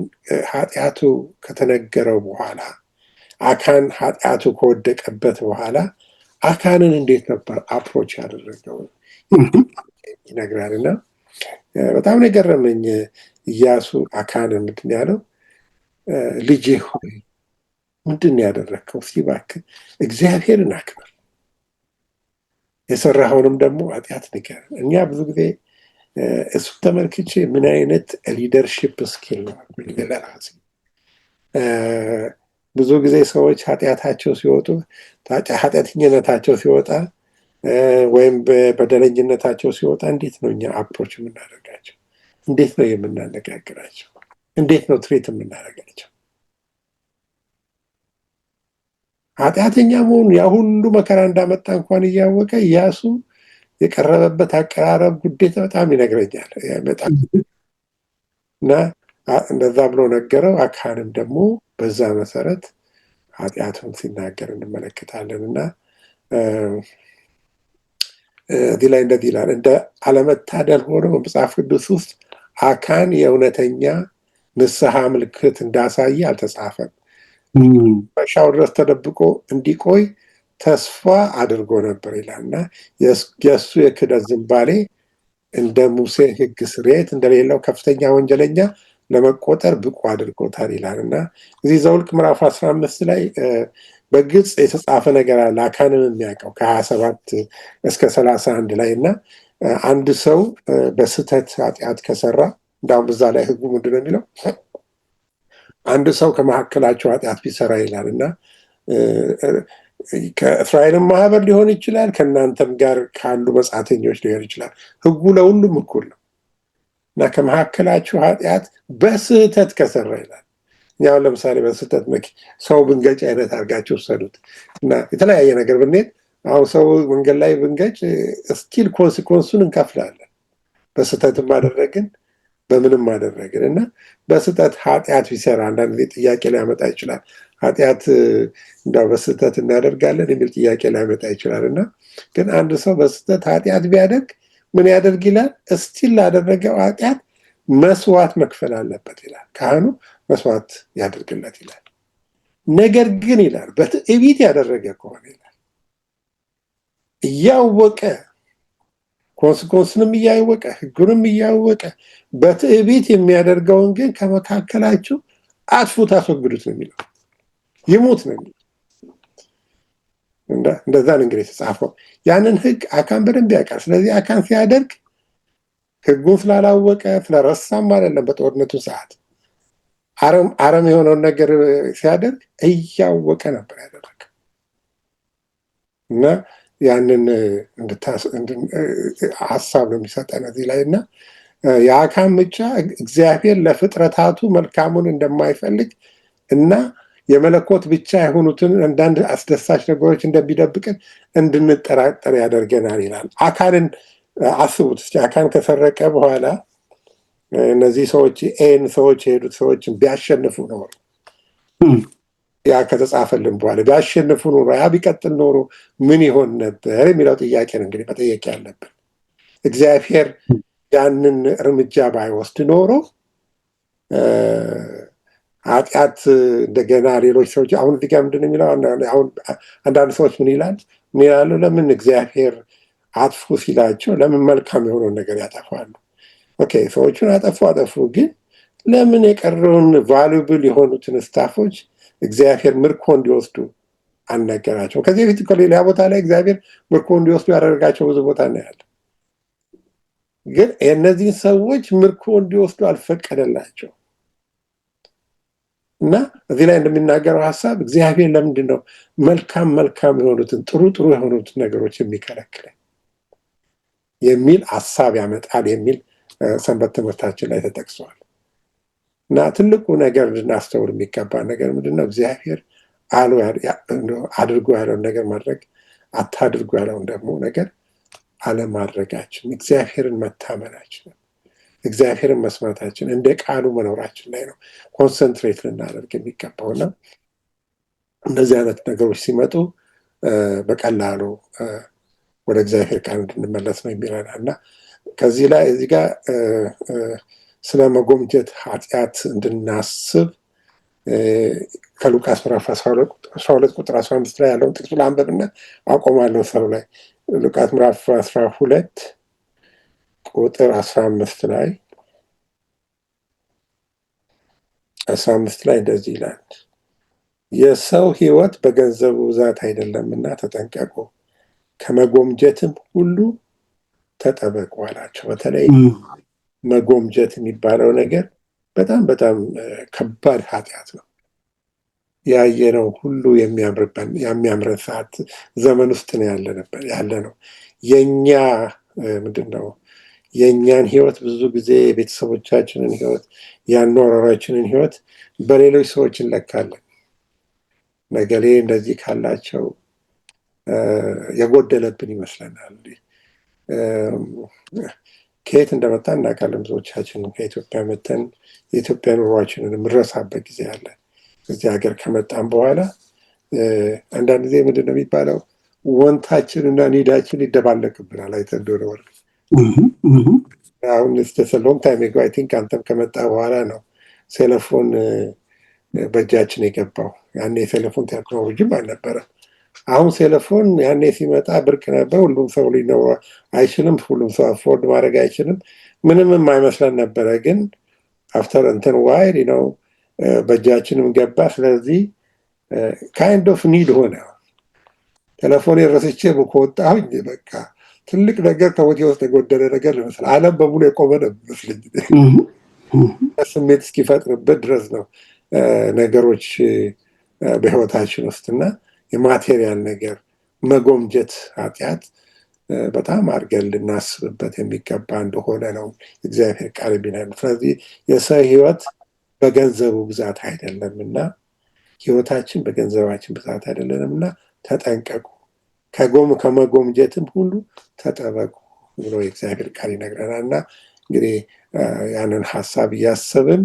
ኃጢአቱ ከተነገረው በኋላ አካን ኃጢአቱ ከወደቀበት በኋላ አካንን እንዴት ነበር አፕሮች ያደረገው ይነግራል እና በጣም ነው የገረመኝ። ኢያሱ አካንን ምንድን ያለው? ልጄ ሆይ ምንድን ያደረግከው? እስኪ እባክህ እግዚአብሔርን አክብር፣ የሰራኸውንም ደግሞ ኃጢአት ንገር። እኛ ብዙ ጊዜ እሱ ተመልክቼ ምን አይነት ሊደርሺፕ ስኪል ነው ለራሴ። ብዙ ጊዜ ሰዎች ኃጢአታቸው ሲወጡ ኃጢአተኝነታቸው ሲወጣ ወይም በበደለኝነታቸው ሲወጣ እንዴት ነው እኛ አፕሮች የምናደርጋቸው? እንዴት ነው የምናነጋግራቸው? እንዴት ነው ትሬት የምናደርጋቸው? ኃጢአተኛ መሆኑ ያ ሁሉ መከራ እንዳመጣ እንኳን እያወቀ ኢያሱ የቀረበበት አቀራረብ ጉዴታ በጣም ይነግረኛል በጣም እና እንደዛ ብሎ ነገረው። አካንም ደግሞ በዛ መሰረት ኃጢአቱን ሲናገር እንመለከታለን እና እዚህ ላይ እንደዚህ ይላል። እንደ አለመታደል ሆኖ በመጽሐፍ ቅዱስ ውስጥ አካን የእውነተኛ ንስሐ ምልክት እንዳሳየ አልተጻፈም። መጨረሻው ድረስ ተደብቆ እንዲቆይ ተስፋ አድርጎ ነበር ይላል እና የእሱ የክህደት ዝንባሌ እንደ ሙሴ ሕግ ስርየት እንደሌለው ከፍተኛ ወንጀለኛ ለመቆጠር ብቁ አድርጎታል ይላል እና እዚህ ዘኍልቍ ምዕራፍ 15 ላይ በግልጽ የተጻፈ ነገር አለ። አካንም የሚያውቀው ከ27 እስከ 31 ላይ እና አንድ ሰው በስህተት ኃጢአት ከሰራ እንዳውም እዛ ላይ ሕጉ ምንድን ነው የሚለው? አንድ ሰው ከመካከላቸው ኃጢአት ቢሰራ ይላል እና ከእስራኤልም ማህበር ሊሆን ይችላል፣ ከእናንተም ጋር ካሉ መጻተኞች ሊሆን ይችላል። ሕጉ ለሁሉም እኩል ነው እና ከመካከላችሁ ኃጢአት በስህተት ከሰራ ይላል። እኛውን ለምሳሌ በስህተት ሰው ብንገጭ አይነት አድርጋችሁ ወሰዱት እና የተለያየ ነገር ብንሄድ አሁን ሰው መንገድ ላይ ብንገጭ ስቲል ኮንሲኮንሱን እንከፍላለን። በስህተትም አደረግን በምንም አደረግን እና በስህተት ኃጢአት ቢሰራ አንዳንድ ጊዜ ጥያቄ ሊያመጣ ይችላል። ኃጢአት እንዳው በስህተት እናደርጋለን የሚል ጥያቄ ሊያመጣ ይችላል እና ግን አንድ ሰው በስህተት ኃጢአት ቢያደርግ ምን ያደርግ ይላል? እስቲል ላደረገው ኃጢአት መስዋዕት መክፈል አለበት ይላል። ካህኑ መስዋዕት ያደርግለት ይላል። ነገር ግን ይላል በትዕቢት ያደረገ ከሆነ ይላል እያወቀ ኮንስኮንስንም እያወቀ ሕጉንም እያወቀ በትዕቢት የሚያደርገውን ግን ከመካከላችሁ አጥፉት፣ አስወግዱት ነው የሚለው። ይሙት ነው የሚለው። እንደዛ ነው እንግዲህ የተጻፈው። ያንን ሕግ አካን በደንብ ያውቃል። ስለዚህ አካን ሲያደርግ ሕጉን ስላላወቀ ስለረሳም አይደለም። በጦርነቱ ሰዓት አረም የሆነውን ነገር ሲያደርግ እያወቀ ነበር ያደረገ እና ያንን ሀሳብ ነው የሚሰጠን እዚህ ላይ እና የአካን ምርጫ እግዚአብሔር ለፍጥረታቱ መልካሙን እንደማይፈልግ እና የመለኮት ብቻ የሆኑትን አንዳንድ አስደሳች ነገሮች እንደሚደብቅን እንድንጠራጠር ያደርገናል ይላል። አካንን አስቡት እስኪ። አካን ከሰረቀ በኋላ እነዚህ ሰዎች ሰዎች የሄዱት ሰዎችን ቢያሸንፉ ነው ያ ከተጻፈልን በኋላ ቢያሸንፉ ኖሮ ያ ቢቀጥል ኖሮ ምን ይሆን ነበር የሚለው ጥያቄ ነው እንግዲህ መጠየቅ ያለብን። እግዚአብሔር ያንን እርምጃ ባይወስድ ኖሮ ኃጢአት እንደገና ሌሎች ሰዎች አሁን እዚህ ጋር ምንድን ነው የሚለው? አሁን አንዳንድ ሰዎች ምን ይላሉ? ለምን እግዚአብሔር አጥፉ ሲላቸው ለምን መልካም የሆነውን ነገር ያጠፋሉ? ኦኬ ሰዎቹን አጠፉ፣ ግን ለምን የቀረውን ቫሉብል የሆኑትን ስታፎች እግዚአብሔር ምርኮ እንዲወስዱ አልነገራቸው? ከዚህ በፊት ከሌላ ቦታ ላይ እግዚአብሔር ምርኮ እንዲወስዱ ያደረጋቸው ብዙ ቦታ እናያለን። ግን የእነዚህን ሰዎች ምርኮ እንዲወስዱ አልፈቀደላቸው እና እዚህ ላይ እንደሚናገረው ሀሳብ እግዚአብሔር ለምንድን ነው መልካም የሆኑትን ጥሩ የሆኑትን ነገሮች የሚከለክለን የሚል ሀሳብ ያመጣል የሚል ሰንበት ትምህርታችን ላይ ተጠቅሷል። እና ትልቁ ነገር ልናስተውል የሚገባ ነገር ምንድን ነው? እግዚአብሔር አድርጎ ያለውን ነገር ማድረግ፣ አታድርጉ ያለውን ደግሞ ነገር አለማድረጋችን፣ እግዚአብሔርን መታመናችን፣ እግዚአብሔርን መስማታችን፣ እንደ ቃሉ መኖራችን ላይ ነው ኮንሰንትሬት ልናደርግ የሚገባውና እንደዚህ አይነት ነገሮች ሲመጡ በቀላሉ ወደ እግዚአብሔር ቃል እንድንመለስ ነው የሚረዳ እና ከዚህ ላይ እዚህ ጋር ስለ መጎምጀት ኃጢአት እንድናስብ ከሉቃስ ምዕራፍ 12 ቁጥር 15 ላይ ያለውን ጥቅስ ላንብብና አቆማለሁ። ሰው ላይ ሉቃስ ምዕራፍ 12 ቁጥር 15 ላይ እንደዚህ ይላል፣ የሰው ሕይወት በገንዘቡ ብዛት አይደለምና ተጠንቀቁ፣ ከመጎምጀትም ሁሉ ተጠበቁ አላቸው። በተለይ መጎምጀት የሚባለው ነገር በጣም ከባድ ኃጢአት ነው። ያየነው ሁሉ የሚያምረን ሰዓት ዘመን ውስጥ ነው ያለ ነው። የኛ ምንድነው የእኛን ህይወት ብዙ ጊዜ የቤተሰቦቻችንን ህይወት የአኗኗራችንን ህይወት በሌሎች ሰዎች እንለካለን። ነገሌ እንደዚህ ካላቸው የጎደለብን ይመስለናል። ከየት እንደመጣ እናውቃለን። ብዙዎቻችን ከኢትዮጵያ መተን የኢትዮጵያ ኑሯችንን የምንረሳበት ጊዜ አለ። እዚህ ሀገር ከመጣን በኋላ አንዳንድ ጊዜ ምንድን ነው የሚባለው ወንታችን እና ኒዳችን ይደባለቅብናል። አይተህ እንደሆነ ወርቅ አሁን ሎንግ ታይም ጎ አይ ቲንክ አንተም ከመጣ በኋላ ነው ቴሌፎን በእጃችን የገባው። ያኔ የቴሌፎን ቴክኖሎጂም አልነበረም። አሁን ቴሌፎን ያኔ ሲመጣ ብርቅ ነበር። ሁሉም ሰው ሊኖረው አይችልም። ሁሉም ሰው አፎርድ ማድረግ አይችልም። ምንም የማይመስለን ነበረ። ግን አፍተር እንትን ዋይድ ነው በእጃችንም ገባ። ስለዚህ ካይንድ ኦፍ ኒድ ሆነ። ቴሌፎን የረስቼ ከወጣሁኝ በቃ ትልቅ ነገር ከወዲያ ውስጥ የጎደለ ነገር ይመስል ዓለም በሙሉ የቆመ ነው ይመስለኝ። ስሜት እስኪፈጥርበት ድረስ ነው ነገሮች በህይወታችን ውስጥና የማቴሪያል ነገር መጎምጀት ኃጢአት በጣም አድርገን ልናስብበት የሚገባ እንደሆነ ነው እግዚአብሔር ቃል የሚለን። ስለዚህ የሰው ህይወት በገንዘቡ ብዛት አይደለምና ህይወታችን በገንዘባችን ብዛት አይደለምና ተጠንቀቁ፣ ከመጎምጀትም ሁሉ ተጠበቁ ብሎ የእግዚአብሔር ቃል ይነግረናል። እና እንግዲህ ያንን ሀሳብ እያሰብን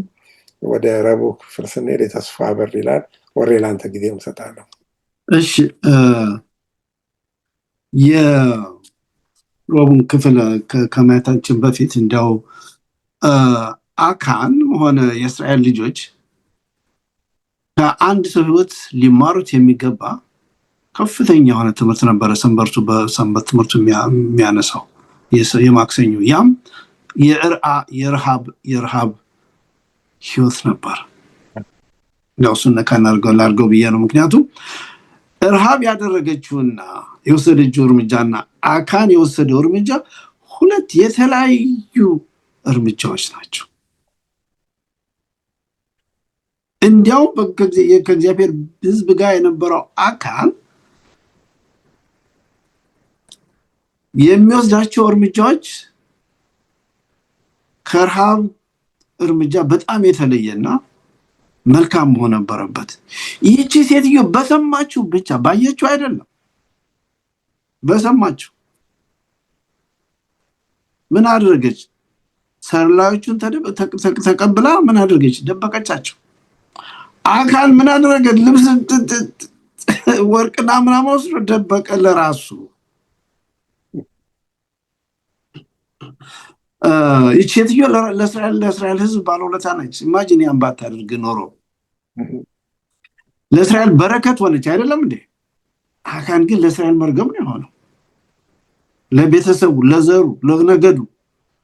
ወደ ረቡዕ ክፍል ስንሄድ የተስፋ በር ይላል። ወሬ ላንተ ጊዜ እሰጣለሁ። እሺ የሮቡን ክፍል ከማየታችን በፊት እንዲያው አካን ሆነ የእስራኤል ልጆች ከአንድ ሰው ህይወት ሊማሩት የሚገባ ከፍተኛ የሆነ ትምህርት ነበረ። በሰንበት ትምህርቱ የሚያነሳው የማክሰኞ ያም የረሃብ ህይወት ነበር። ያው እሱን ነካ ላድርገው ብዬ ነው። ምክንያቱም ረሃብ ያደረገችውና የወሰደችው እርምጃና አካን የወሰደው እርምጃ ሁለት የተለያዩ እርምጃዎች ናቸው። እንዲያው ከእግዚአብሔር ህዝብ ጋር የነበረው አካን የሚወስዳቸው እርምጃዎች ከረሃብ እርምጃ በጣም የተለየና መልካም መሆን ነበረበት። ይህቺ ሴትዮ በሰማችሁ ብቻ ባየችው አይደለም፣ በሰማችሁ ምን አደረገች? ሰላዮቹን ተቀብላ ምን አደረገች? ደበቀቻቸው። አካን ምን አደረገ? ልብስ ወርቅና ምናምን ወስዶ ደበቀ ለራሱ። ይህች ሴትዮ ለእስራኤል ሕዝብ ባለውለታ ነች። ኢማጂን ያን ባታደርግ ኖሮ ለእስራኤል በረከት ሆነች አይደለም እንዴ? አካን ግን ለእስራኤል መርገም ነው የሆነው፣ ለቤተሰቡ፣ ለዘሩ፣ ለነገዱ።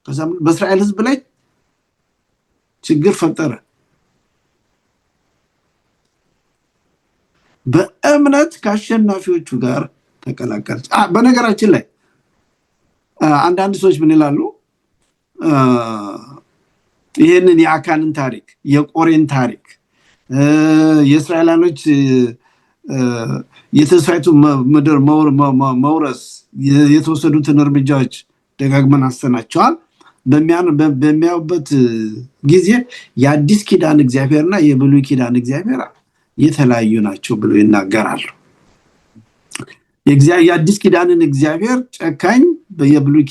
ከዛም በእስራኤል ሕዝብ ላይ ችግር ፈጠረ። በእምነት ከአሸናፊዎቹ ጋር ተቀላቀለች። በነገራችን ላይ አንዳንድ ሰዎች ምን ይላሉ? ይህንን የአካንን ታሪክ፣ የቆሬን ታሪክ፣ የእስራኤላኖች የተስፋይቱ ምድር መውረስ የተወሰዱትን እርምጃዎች ደጋግመን አስተናቸዋል። በሚያዩበት ጊዜ የአዲስ ኪዳን እግዚአብሔርና የብሉይ ኪዳን እግዚአብሔር የተለያዩ ናቸው ብሎ ይናገራሉ። የአዲስ ኪዳንን እግዚአብሔር ጨካኝ፣ የብሉይ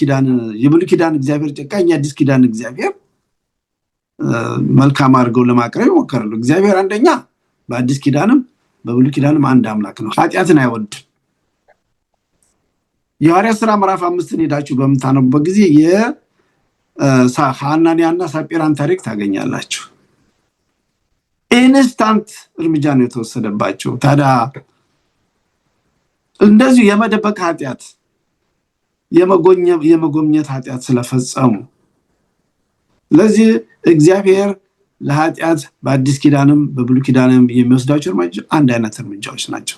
ኪዳን እግዚአብሔር ጨካኝ፣ የአዲስ ኪዳን እግዚአብሔር መልካም አድርገው ለማቅረብ ይሞክራሉ። እግዚአብሔር አንደኛ በአዲስ ኪዳንም በብሉይ ኪዳንም አንድ አምላክ ነው። ኃጢአትን አይወድም። የሐዋርያት ሥራ ምዕራፍ 5 ሄዳችሁ በምታነቡበት ጊዜ የሐናንያና ሳጲራን ታሪክ ታገኛላችሁ። ኢንስታንት እርምጃ ነው የተወሰደባቸው። ታዲያ እንደዚሁ የመደበቅ ኃጢአት፣ የመጎብኘት ኃጢአት ስለፈጸሙ ስለዚህ እግዚአብሔር ለኃጢአት በአዲስ ኪዳንም በብሉይ ኪዳንም የሚወስዳቸው እርምጃዎች አንድ አይነት እርምጃዎች ናቸው።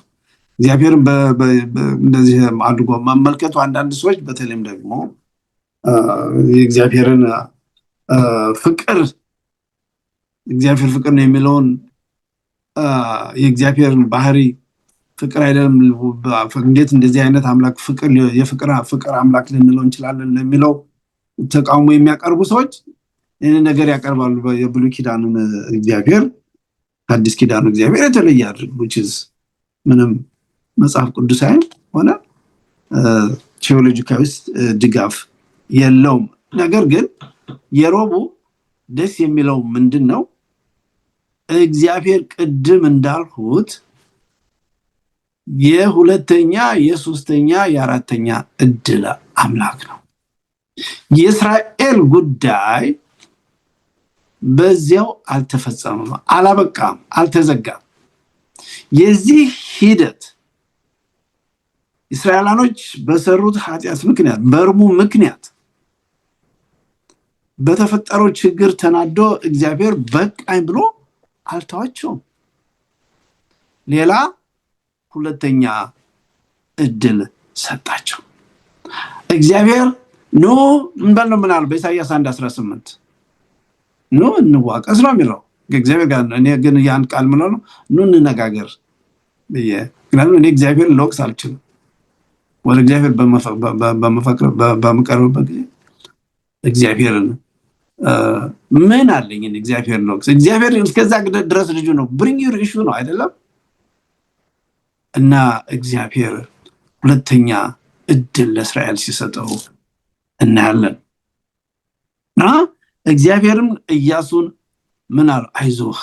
እግዚአብሔርን እንደዚህ አድርጎ መመልከቱ አንዳንድ ሰዎች በተለይም ደግሞ የእግዚአብሔርን ፍቅር እግዚአብሔር ፍቅር ነው የሚለውን የእግዚአብሔርን ባህሪ ፍቅር አይደለም እንዴት እንደዚህ አይነት አምላክ የፍቅር አምላክ ልንለው እንችላለን ለሚለው ተቃውሞ የሚያቀርቡ ሰዎች ይህንን ነገር ያቀርባሉ። የብሉይ ኪዳንን እግዚአብሔር ከአዲስ ኪዳኑ እግዚአብሔር የተለየ አድርግ which is ምንም መጽሐፍ ቅዱሳዊ ሆነ ቴዎሎጂካዊ ድጋፍ የለውም። ነገር ግን የሮቡ ደስ የሚለው ምንድነው? እግዚአብሔር ቅድም እንዳልሁት የሁለተኛ፣ የሶስተኛ፣ የአራተኛ እድል አምላክ ነው። የእስራኤል ጉዳይ በዚያው አልተፈጸመም፣ አላበቃም፣ አልተዘጋም። የዚህ ሂደት እስራኤላኖች በሰሩት ኃጢአት ምክንያት በእርሙ ምክንያት በተፈጠረው ችግር ተናዶ እግዚአብሔር በቃኝ ብሎ አልተዋቸውም። ሌላ ሁለተኛ እድል ሰጣቸው። እግዚአብሔር ኖ እንበል ነው ምናል በኢሳይያስ 1:18 ኖ እንዋቀስ ነው የሚለው እግዚአብሔር ጋር። እኔ ግን ያን ቃል ምለው ነው ኑ እንነጋገር ምክንያቱም እኔ እግዚአብሔር ልወቅስ አልችልም። ወደ እግዚአብሔር በመቀርብበት ጊዜ እግዚአብሔርን ምን አለኝ እግዚአብሔር ልወቅስ? እግዚአብሔር እስከዛ ድረስ ልጁ ነው bring your issue ነው አይደለም? እና እግዚአብሔር ሁለተኛ እድል ለእስራኤል ሲሰጠው እናያለን። እና እግዚአብሔርም ኢያሱን ምን አለ? አይዞህ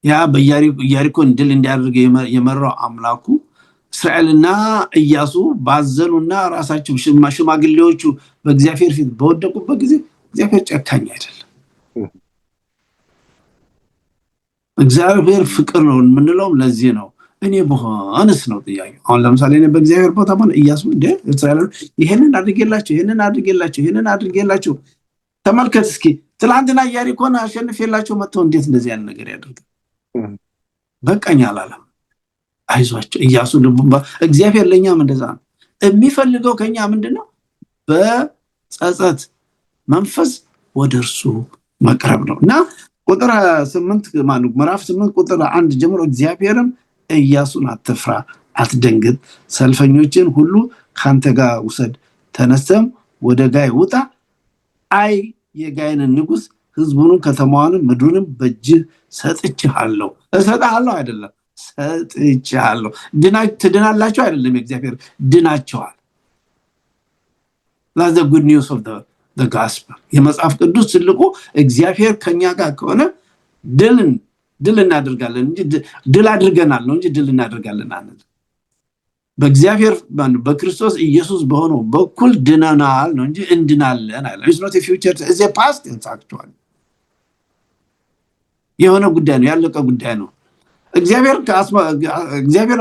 ያ በኢያሪኮን ድል እንዲያደርግ የመራው አምላኩ እስራኤልና ኢያሱ ባዘኑና ራሳቸው ሽማግሌዎቹ በእግዚአብሔር ፊት በወደቁበት ጊዜ እግዚአብሔር ጨካኝ አይደለም። እግዚአብሔር ፍቅር ነው የምንለው ለዚህ ነው። እኔ በሆነስ ነው ጥያቄው። አሁን ለምሳሌ እኔ በእግዚአብሔር ቦታ ማን ኢያሱ እንደ እስራኤል ይሄንን አድርጌላችሁ ተመልከት እስኪ ትላንትና ኢያሪኮን አሸንፌላችሁ መጥተው እንዴት እንደዚህ ያለ ነገር ያደርጋል? በቃኝ አላለም። አይዟቸው ኢያሱ እግዚአብሔር ለኛም እንደዛ ነው የሚፈልገው። ከኛ ምንድነው? በጸጸት መንፈስ ወደርሱ መቅረብ ነው። እና ቁጥር 8 ምዕራፍ 8 ቁጥር 1 ጀምሮ እግዚአብሔርም ኢያሱን አትፍራ፣ አትደንግጥ፣ ሰልፈኞችን ሁሉ ካንተ ጋር ውሰድ፣ ተነስተም ወደ ጋይ ውጣ፣ አይ የጋይንን ንጉስ ህዝቡንም ከተማዋንም ምድሩንም በእጅህ ሰጥቻለሁ። እሰጥሃለሁ አይደለም ሰጥቻለሁ። ትድናላችሁ አይደለም እግዚአብሔር ድናቸዋል። that's the good news of the gospel። የመጽሐፍ ቅዱስ ትልቁ እግዚአብሔር ከኛ ጋር ከሆነ ድል እናደርጋለን እንጂ ድል አድርገናል ነው እንጂ ድል እናደርጋለን አንል። በእግዚአብሔር በክርስቶስ ኢየሱስ በሆነው በኩል ድነናል ነው እንጂ እንድናለን አይደለም። it's not a future, it's a past tense actually። የሆነ ጉዳይ ነው፣ ያለቀ ጉዳይ ነው። እግዚአብሔር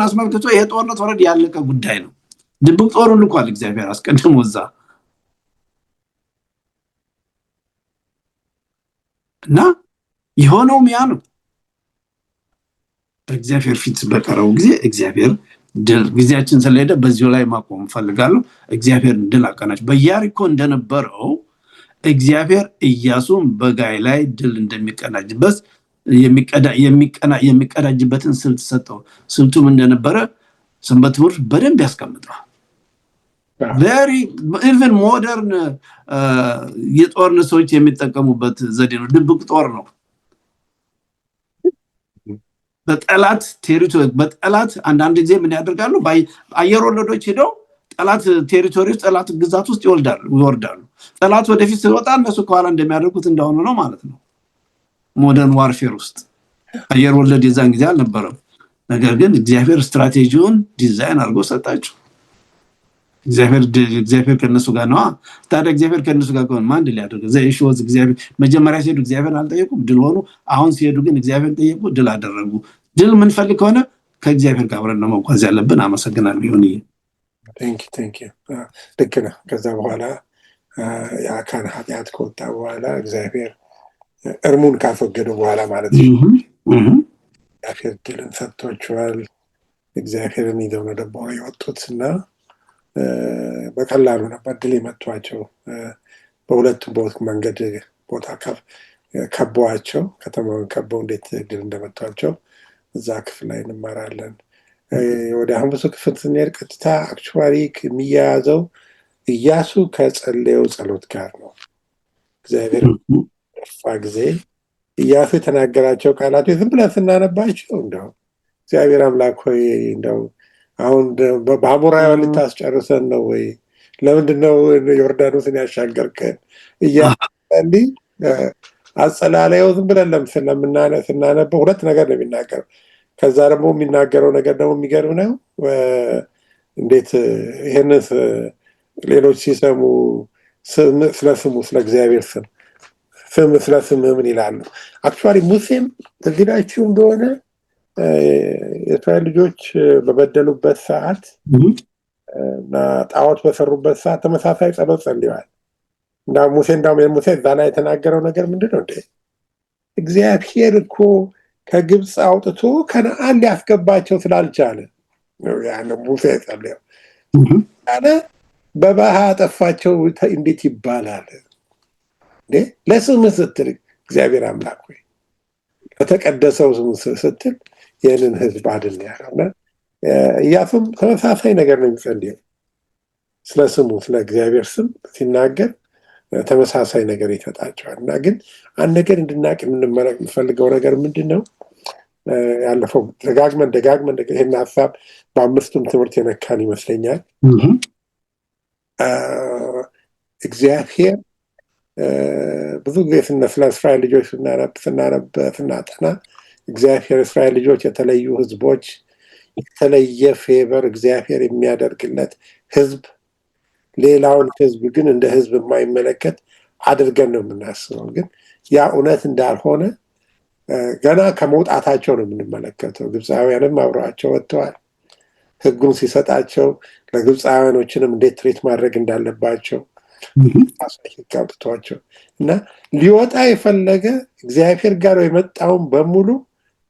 አስመልክቶ ይሄ ጦርነት ወረድ ያለቀ ጉዳይ ነው። ድብቅ ጦሩን ልኳል እግዚአብሔር አስቀድሞ እዛ እና የሆነውም ያ ነው። በእግዚአብሔር ፊት በቀረው ጊዜ እግዚአብሔር ድል ጊዜያችን ስለሄደ በዚሁ ላይ ማቆም ፈልጋለሁ። እግዚአብሔር ድል አቀናጭ በኢያሪኮ እንደነበረው እግዚአብሔር ኢያሱን በጋይ ላይ ድል እንደሚቀናጅበት የሚቀዳጅበትን ስልት ሰጠው። ስልቱም እንደነበረ ሰንበት ትምህርት በደንብ ያስቀምጠዋል። very even modern የጦርነት ሰዎች የሚጠቀሙበት ዘዴ ነው። ድብቅ ጦር ነው። በጠላት ቴሪቶሪ በጠላት አንዳንድ ጊዜ ምን ያደርጋሉ? አየር ወለዶች ሄደው ጠላት ቴሪቶሪ ውስጥ ጠላት ግዛት ውስጥ ይወርዳሉ። ጠላት ወደፊት ሲወጣ እነሱ ከኋላ እንደሚያደርጉት እንደሆነ ነው ማለት ነው። ሞደርን ዋርፌር ውስጥ አየር ወለድ የዛን ጊዜ አልነበረም። ነገር ግን እግዚአብሔር ስትራቴጂውን ዲዛይን አድርጎ ሰጣቸው። እግዚአብሔር ከነሱ ጋር ነው። ታዲያ እግዚአብሔር ከነሱ ጋር ከሆነ ማን ድል ያደርጋል? ዘይሾዝ እግዚአብሔር መጀመሪያ ሲሄዱ እግዚአብሔር አልጠየቁም፣ ድል ሆኑ። አሁን ሲሄዱ ግን እግዚአብሔር ጠየቁ፣ ድል አደረጉ። ድል የምንፈልግ ከሆነ ከእግዚአብሔር ጋር አብረን ነው መጓዝ ያለብን። አመሰግናለሁ። ይሁን ቴንክ ዩ ልክ ነህ። ከዛ በኋላ የአካን ኃጢአት ከወጣ በኋላ እግዚአብሔር እርሙን ካስወገዱ በኋላ ማለት ነው እግዚአብሔር ድልን ሰጥቷቸዋል። እግዚአብሔርን ይዘው ነው ደግሞ የወጡት እና በቀላሉ ነበር ድል የመቷቸው። በሁለቱም መንገድ ቦታ ከበዋቸው፣ ከተማውን ከበው እንዴት ድል እንደመቷቸው እዛ ክፍል ላይ እንማራለን። ወደ አሁን ክፍል ስንሄድ ቀጥታ አክቹዋሊ የሚያያዘው ኢያሱ ከጸለየው ጸሎት ጋር ነው። እግዚአብሔር በጠፋ ጊዜ ኢያሱ የተናገራቸው ቃላቶች ዝም ብለን ስናነባቸው እንደው እግዚአብሔር አምላክ ሆይ እንደው አሁን በአሞራውያን ልታስጨርሰን ነው ወይ? ለምንድን ነው ዮርዳኖስን ያሻገርከን? እያንዲ አጸላለየው ዝም ብለን ስናነበው ሁለት ነገር ነው የሚናገረው። ከዛ ደግሞ የሚናገረው ነገር ደግሞ የሚገርም ነው። እንዴት ይህንን ሌሎች ሲሰሙ ስለ ስሙ ስለ እግዚአብሔር ስለ ስምህ ምን ይላሉ? አክቹዋሊ ሙሴም ተዚላችሁ እንደሆነ የእስራኤል ልጆች በበደሉበት ሰዓት እና ጣዖት በሰሩበት ሰዓት ተመሳሳይ ጸሎት ጸልየዋል። እና ሙሴ እዛ ላይ የተናገረው ነገር ምንድነው? እንደ እግዚአብሔር እኮ ከግብፅ አውጥቶ ከነአን ሊያስገባቸው ስላልቻለ ያን ሙሴ ጸልየው አለ። በባህ አጠፋቸው እንዴት ይባላል? እንዴ ለስምህ ስትል እግዚአብሔር አምላክ ሆይ ለተቀደሰው ስም ስትል ይህንን ህዝብ አድን ያለውና ኢያሱም ተመሳሳይ ነገር ነው የሚጸልየው። ስለ ስሙ ስለ እግዚአብሔር ስም ሲናገር ተመሳሳይ ነገር ይሰጣቸዋል። እና ግን አንድ ነገር እንድናቅ የምንፈልገው ነገር ምንድን ነው? ያለፈው ደጋግመን ይህን ሀሳብ በአምስቱም ትምህርት የነካን ይመስለኛል። እግዚአብሔር ብዙ ጊዜ ስለ እስራኤል ልጆች ስናጠና እግዚአብሔር እስራኤል ልጆች የተለዩ ህዝቦች፣ የተለየ ፌቨር እግዚአብሔር የሚያደርግለት ህዝብ፣ ሌላውን ህዝብ ግን እንደ ህዝብ የማይመለከት አድርገን ነው የምናስበው። ግን ያ እውነት እንዳልሆነ ገና ከመውጣታቸው ነው የምንመለከተው። ግብፃውያንም አብረዋቸው ወጥተዋል። ህጉን ሲሰጣቸው ለግብፃውያኖችንም እንዴት ትሬት ማድረግ እንዳለባቸው አሳይቷቸው እና ሊወጣ የፈለገ እግዚአብሔር ጋር የመጣውን በሙሉ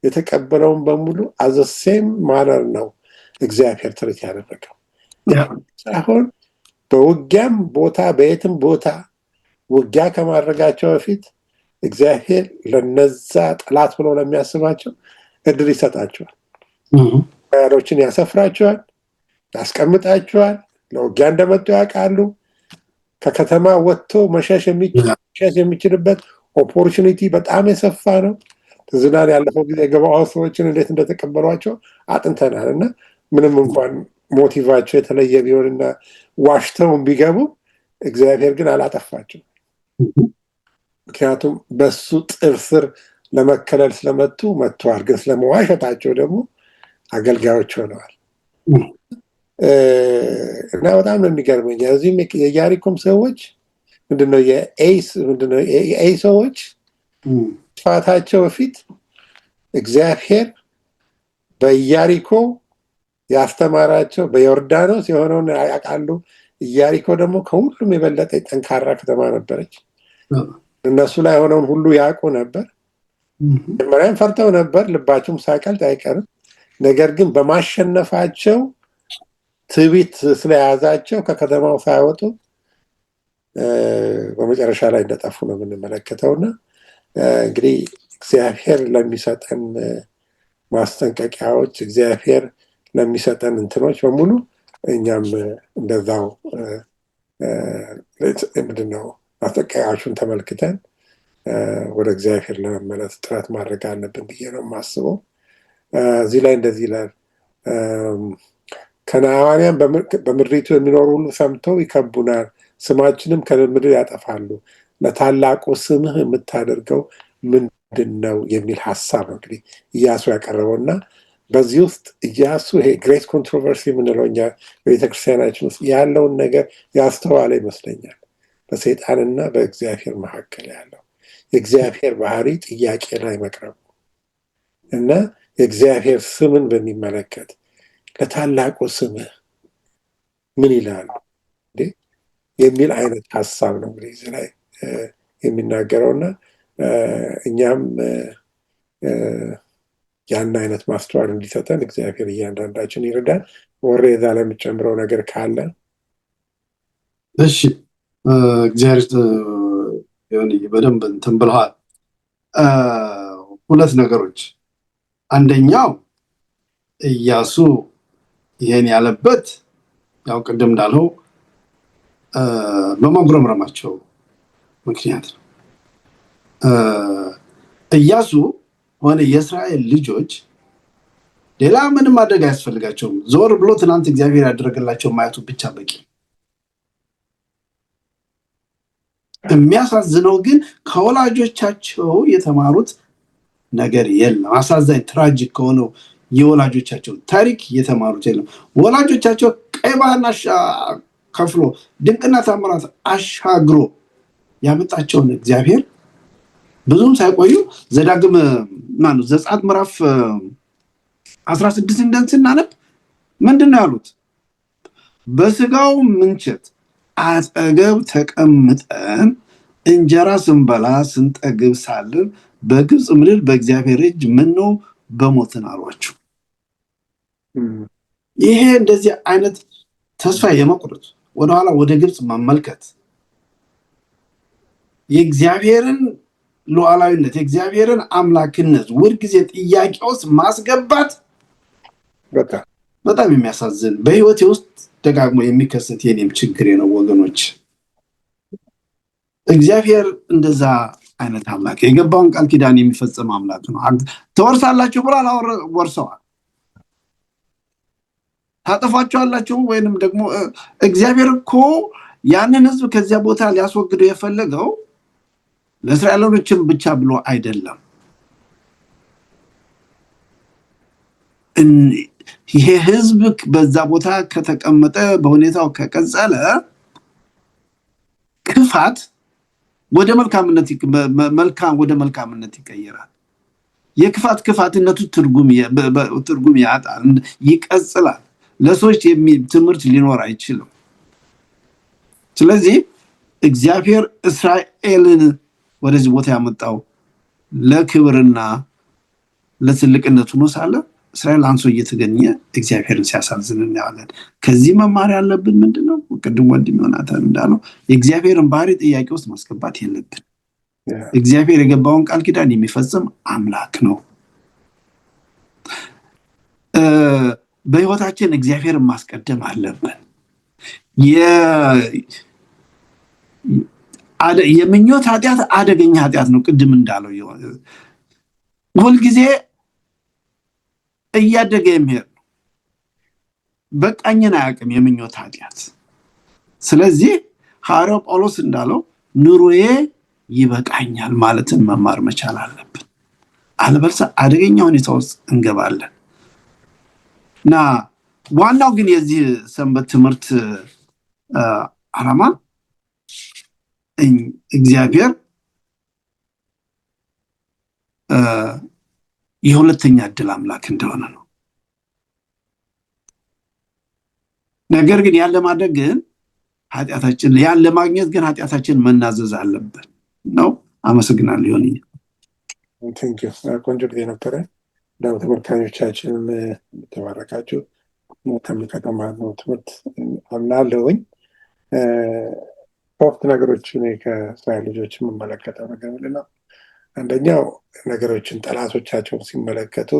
የተቀበለውን በሙሉ አዘሴም ማነር ነው እግዚአብሔር ትሬት ያደረገው ሳይሆን በውጊያም ቦታ በየትም ቦታ ውጊያ ከማድረጋቸው በፊት እግዚአብሔር ለነዛ ጠላት ብሎ ለሚያስባቸው እድል ይሰጣቸዋል። ያሎችን ያሰፍራቸዋል፣ ያስቀምጣቸዋል። ለውጊያ እንደመጡ ያውቃሉ። ከከተማ ወጥቶ መሸሽ የሚችልበት ኦፖርቹኒቲ በጣም የሰፋ ነው። ትዝናን ያለፈው ጊዜ የገባዖ ሰዎችን እንዴት እንደተቀበሏቸው አጥንተናል። እና ምንም እንኳን ሞቲቫቸው የተለየ ቢሆንና ዋሽተውን ቢገቡ እግዚአብሔር ግን አላጠፋቸው። ምክንያቱም በሱ ጥር ስር ለመከለል ስለመጡ መጥተዋል። ግን ስለመዋሸታቸው ደግሞ አገልጋዮች ሆነዋል። እና በጣም ነው የሚገርመኝ። እዚህም የኢያሪኮም ሰዎች ምንድነው የኤይ ሰዎች ጥፋታቸው በፊት እግዚአብሔር በኢያሪኮ ያስተማራቸው በዮርዳኖስ የሆነውን ያውቃሉ። ኢያሪኮ ደግሞ ከሁሉም የበለጠ ጠንካራ ከተማ ነበረች። እነሱ ላይ ሆነውን ሁሉ ያውቁ ነበር። መጀመሪያም ፈርተው ነበር፣ ልባቸውም ሳይቀልጥ አይቀርም። ነገር ግን በማሸነፋቸው ትዕቢት ስለያዛቸው ከከተማው ሳይወጡ በመጨረሻ ላይ እንደጠፉ ነው የምንመለከተውና እንግዲህ እግዚአብሔር ለሚሰጠን ማስጠንቀቂያዎች፣ እግዚአብሔር ለሚሰጠን እንትኖች በሙሉ እኛም እንደዛው ምንድነው ማስጠንቀቂያዎቹን ተመልክተን ወደ እግዚአብሔር ለመመለስ ጥረት ማድረግ አለብን ብዬ ነው የማስበው። እዚህ ላይ እንደዚህ ይላል፣ ከነዓናውያን በምድሪቱ የሚኖሩ ሁሉ ሰምተው ይከቡናል፣ ስማችንም ከምድር ያጠፋሉ። ለታላቁ ስምህ የምታደርገው ምንድን ነው የሚል ሀሳብ ነው እንግዲህ ኢያሱ ያቀረበው እና በዚህ ውስጥ ኢያሱ ይሄ ግሬት ኮንትሮቨርሲ የምንለው እኛ በቤተክርስቲያናችን ውስጥ ያለውን ነገር ያስተዋለ ይመስለኛል። በሰይጣንና በእግዚአብሔር መካከል ያለው የእግዚአብሔር ባህሪ ጥያቄ ላይ መቅረቡ እና የእግዚአብሔር ስምን በሚመለከት ለታላቁ ስምህ ምን ይላሉ የሚል አይነት ሀሳብ ነው እንግዲህ እዚህ ላይ የሚናገረውና እኛም ያን አይነት ማስተዋል እንዲሰጠን እግዚአብሔር እያንዳንዳችን ይረዳል። ወሬ እዛ ላይ የምጨምረው ነገር ካለ? እሺ፣ እግዚአብሔር በደንብ እንትን ብለዋል። ሁለት ነገሮች፣ አንደኛው ኢያሱ ይሄን ያለበት ያው ቅድም እንዳለው በማጉረምረማቸው ምክንያት ነው። ኢያሱ ሆነ የእስራኤል ልጆች ሌላ ምንም ማድረግ አያስፈልጋቸውም። ዞር ብሎ ትናንት እግዚአብሔር ያደረገላቸው ማየቱ ብቻ በቂ። የሚያሳዝነው ግን ከወላጆቻቸው የተማሩት ነገር የለም። አሳዛኝ ትራጂክ ከሆነው የወላጆቻቸው ታሪክ የተማሩት የለም። ወላጆቻቸው ቀይ ባህርን ከፍሎ ድንቅና ታምራት አሻግሮ ያመጣቸውን እግዚአብሔር ብዙም ሳይቆዩ ዘጸአት ምዕራፍ 16 እንደን ስናነብ ምንድነው ያሉት? በስጋው ምንቸት አጠገብ ተቀምጠን እንጀራ ስንበላ ስንጠግብ ሳለን በግብፅ ምድር በእግዚአብሔር እጅ ምነው በሞትን አሏቸው። ይሄ እንደዚህ አይነት ተስፋ የመቁረጥ ወደኋላ ወደ ግብፅ መመልከት የእግዚአብሔርን ሉዓላዊነት የእግዚአብሔርን አምላክነት ሁልጊዜ ጥያቄ ውስጥ ማስገባት በጣም የሚያሳዝን በህይወቴ ውስጥ ደጋግሞ የሚከሰት የኔም ችግር ነው ወገኖች። እግዚአብሔር እንደዛ አይነት አምላክ የገባውን ቃል ኪዳን የሚፈጽም አምላክ ነው። ተወርሳላችሁ ብሏል፣ ወርሰዋል። ታጠፋችኋላችሁ ወይንም ደግሞ እግዚአብሔር እኮ ያንን ህዝብ ከዚያ ቦታ ሊያስወግደው የፈለገው ለእስራኤሎችም ብቻ ብሎ አይደለም። ይሄ ህዝብ በዛ ቦታ ከተቀመጠ በሁኔታው ከቀጸለ ክፋት ወደ መልካምነት ይቀየራል። የክፋት ክፋትነቱ ትርጉም ያጣል፣ ይቀጽላል። ለሰዎች ትምህርት ሊኖር አይችልም። ስለዚህ እግዚአብሔር እስራኤልን ወደዚህ ቦታ ያመጣው ለክብርና ለትልቅነቱ ነው ሳለ እስራኤል አንሶ እየተገኘ እግዚአብሔርን ሲያሳዝን እናያለን። ከዚህ መማር ያለብን ምንድነው? ቅድም ወንድም ዮናታን እንዳለው የእግዚአብሔርን ባህሪ ጥያቄ ውስጥ ማስገባት የለብን። እግዚአብሔር የገባውን ቃል ኪዳን የሚፈጽም አምላክ ነው። በህይወታችን እግዚአብሔርን ማስቀደም አለብን። የምኞት ኃጢአት አደገኛ ኃጢአት ነው። ቅድም እንዳለው ሁልጊዜ እያደገ የሚሄድ ነው። በቃኝን አያውቅም የምኞት ኃጢአት። ስለዚህ ሐዋርያው ጳውሎስ እንዳለው ኑሮዬ ይበቃኛል ማለትን መማር መቻል አለብን። አለበለዚያ አደገኛ ሁኔታ ውስጥ እንገባለን። እና ዋናው ግን የዚህ ሰንበት ትምህርት ዓላማ እግዚአብሔር የሁለተኛ ዕድል አምላክ እንደሆነ ነው። ነገር ግን ያን ለማድረግ ግን ያን ለማግኘት ግን ኃጢአታችን መናዘዝ አለብን ነው። አመሰግናለሁ። ይሁን ቆንጆ ጊዜ ነበረ። ተመልካቾቻችንም ተባረካችሁ። ከሚቀጥለው ትምህርት አምናለሁኝ። ሶስት ነገሮች እኔ ከእስራኤል ልጆች የምመለከተው ነገር ምንድን ነው? አንደኛው ነገሮችን ጠላቶቻቸውን ሲመለከቱ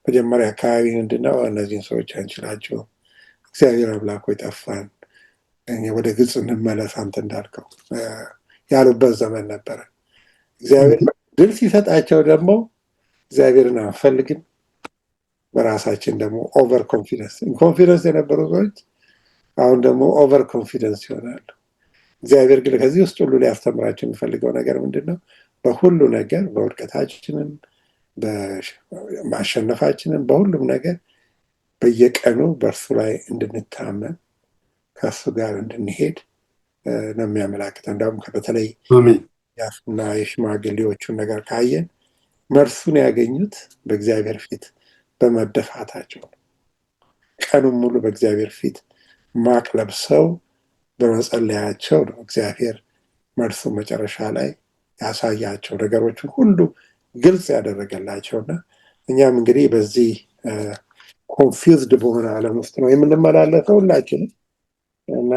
መጀመሪያ አካባቢ ምንድነው እነዚህን ሰዎች አንችላቸው፣ እግዚአብሔር አምላክ ሆይ ጠፋን፣ ወደ ግብፅ እንመለስ አንተ እንዳልከው ያሉበት ዘመን ነበረ። እግዚአብሔር ድል ሲሰጣቸው ደግሞ እግዚአብሔርን አንፈልግም፣ በራሳችን ደግሞ ኦቨር ኮንፊደንስ የነበሩ ሰዎች አሁን ደግሞ ኦቨር ኮንፊደንስ ይሆናሉ። እግዚአብሔር ግን ከዚህ ውስጥ ሁሉ ሊያስተምራቸው የሚፈልገው ነገር ምንድን ነው? በሁሉ ነገር በውድቀታችንም በማሸነፋችንም በሁሉም ነገር በየቀኑ በእርሱ ላይ እንድንታመን ከእሱ ጋር እንድንሄድ ነው የሚያመላክተው። እንዲሁም በተለይ ያፍና የሽማግሌዎቹን ነገር ካየን መርሱን ያገኙት በእግዚአብሔር ፊት በመደፋታቸው ነው። ቀኑን ሙሉ በእግዚአብሔር ፊት ማቅ ለብሰው በመጸለያቸው ነው እግዚአብሔር መርሱ መጨረሻ ላይ ያሳያቸው ነገሮችን ሁሉ ግልጽ ያደረገላቸውና እኛም እንግዲህ በዚህ ኮንፊውዝድ በሆነ ዓለም ውስጥ ነው የምንመላለሰው ሁላችንም እና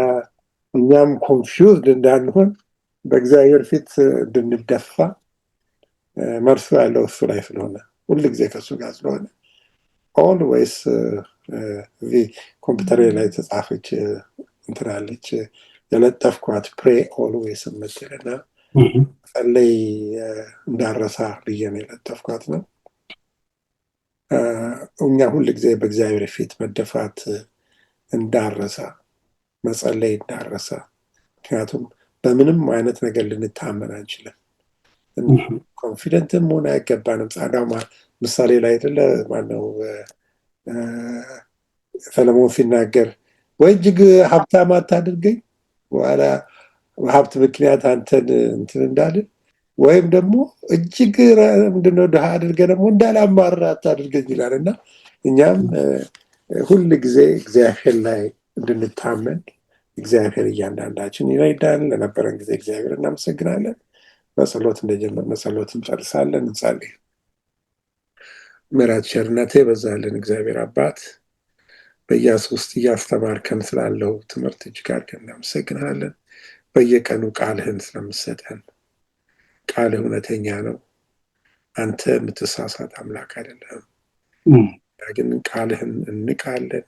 እኛም ኮንፊውዝድ እንዳንሆን በእግዚአብሔር ፊት እንድንደፋ መርሱ ያለው እሱ ላይ ስለሆነ ሁሉ ጊዜ ከእሱ ጋር ስለሆነ ኦልዌይስ ኮምፒውተር ላይ የተጻፈች እንትናለች የለጠፍኳት ፕሬ ኦልዌይስ የምትልና ጸለይ እንዳረሳ ብዬ ነው የለጠፍኳት ነው። እኛ ሁል ጊዜ በእግዚአብሔር ፊት መደፋት እንዳረሳ፣ መጸለይ እንዳረሳ። ምክንያቱም በምንም አይነት ነገር ልንታመን አንችልም። ኮንፊደንትም ሆነ አይገባንም። ጻዳማ ምሳሌ ላይ አይደለ ማነው ሰለሞን ሲናገር ወይ እጅግ ሀብታም አታድርገኝ በኋላ በሀብት ምክንያት አንተን እንትን እንዳልን ወይም ደግሞ እጅግ ምንድነው ድሃ አድርገ ደግሞ እንዳላማራ አታድርገኝ ይላል እና እኛም ሁል ጊዜ እግዚአብሔር ላይ እንድንታመን እግዚአብሔር እያንዳንዳችን ይረዳን። ለነበረን ጊዜ እግዚአብሔር እናመሰግናለን። በጸሎት እንደጀመርነ ጸሎት እንጨርሳለን። እንጸልይ። ምሕረት ቸርነቴ በዛልን እግዚአብሔር አባት በኢያሱ ውስጥ እያስተማርከን ስላለው ትምህርት እጅግ አድርገን እናመሰግናለን። በየቀኑ ቃልህን ስለምሰጠን ቃልህ እውነተኛ ነው። አንተ የምትሳሳት አምላክ አይደለም። ግን ቃልህን እንቃለን፣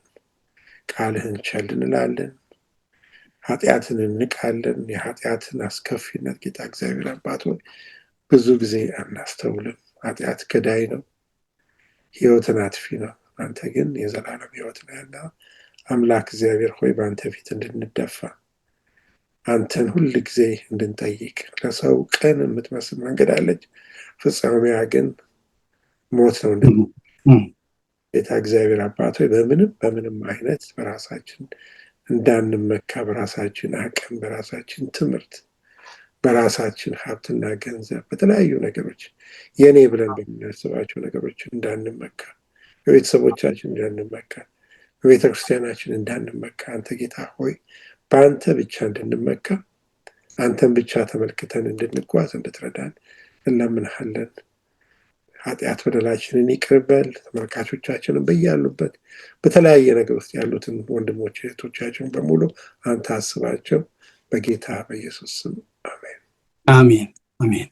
ቃልህን ቸል እንላለን፣ ኃጢአትን እንቃለን። የኃጢአትን አስከፊነት ጌታ እግዚአብሔር አባት ሆይ ብዙ ጊዜ አናስተውልም። ኃጢአት ገዳይ ነው፣ ሕይወትን አጥፊ ነው። አንተ ግን የዘላለም ሕይወት ነህና አምላክ እግዚአብሔር ሆይ በአንተ ፊት እንድንደፋ አንተን ሁል ጊዜ እንድንጠይቅ ለሰው ቅን የምትመስል መንገድ አለች፣ ፍጻሜያ ግን ሞት ነው። ጌታ እግዚአብሔር አባት ሆይ በምንም አይነት በራሳችን እንዳንመካ፣ በራሳችን አቅም፣ በራሳችን ትምህርት፣ በራሳችን ሀብትና ገንዘብ፣ በተለያዩ ነገሮች የኔ ብለን በምናስባቸው ነገሮች እንዳንመካ፣ በቤተሰቦቻችን እንዳንመካ፣ በቤተክርስቲያናችን እንዳንመካ አንተ ጌታ ሆይ በአንተ ብቻ እንድንመካ፣ አንተን ብቻ ተመልክተን እንድንጓዝ እንድትረዳን እንለምንሃለን። ኃጢአት በደላችንን ይቅር በል። ተመልካቾቻችንን በያሉበት በተለያየ ነገር ውስጥ ያሉትን ወንድሞች እህቶቻችን በሙሉ አንተ አስባቸው። በጌታ በኢየሱስ ስም አሜን። አሜን አሜን።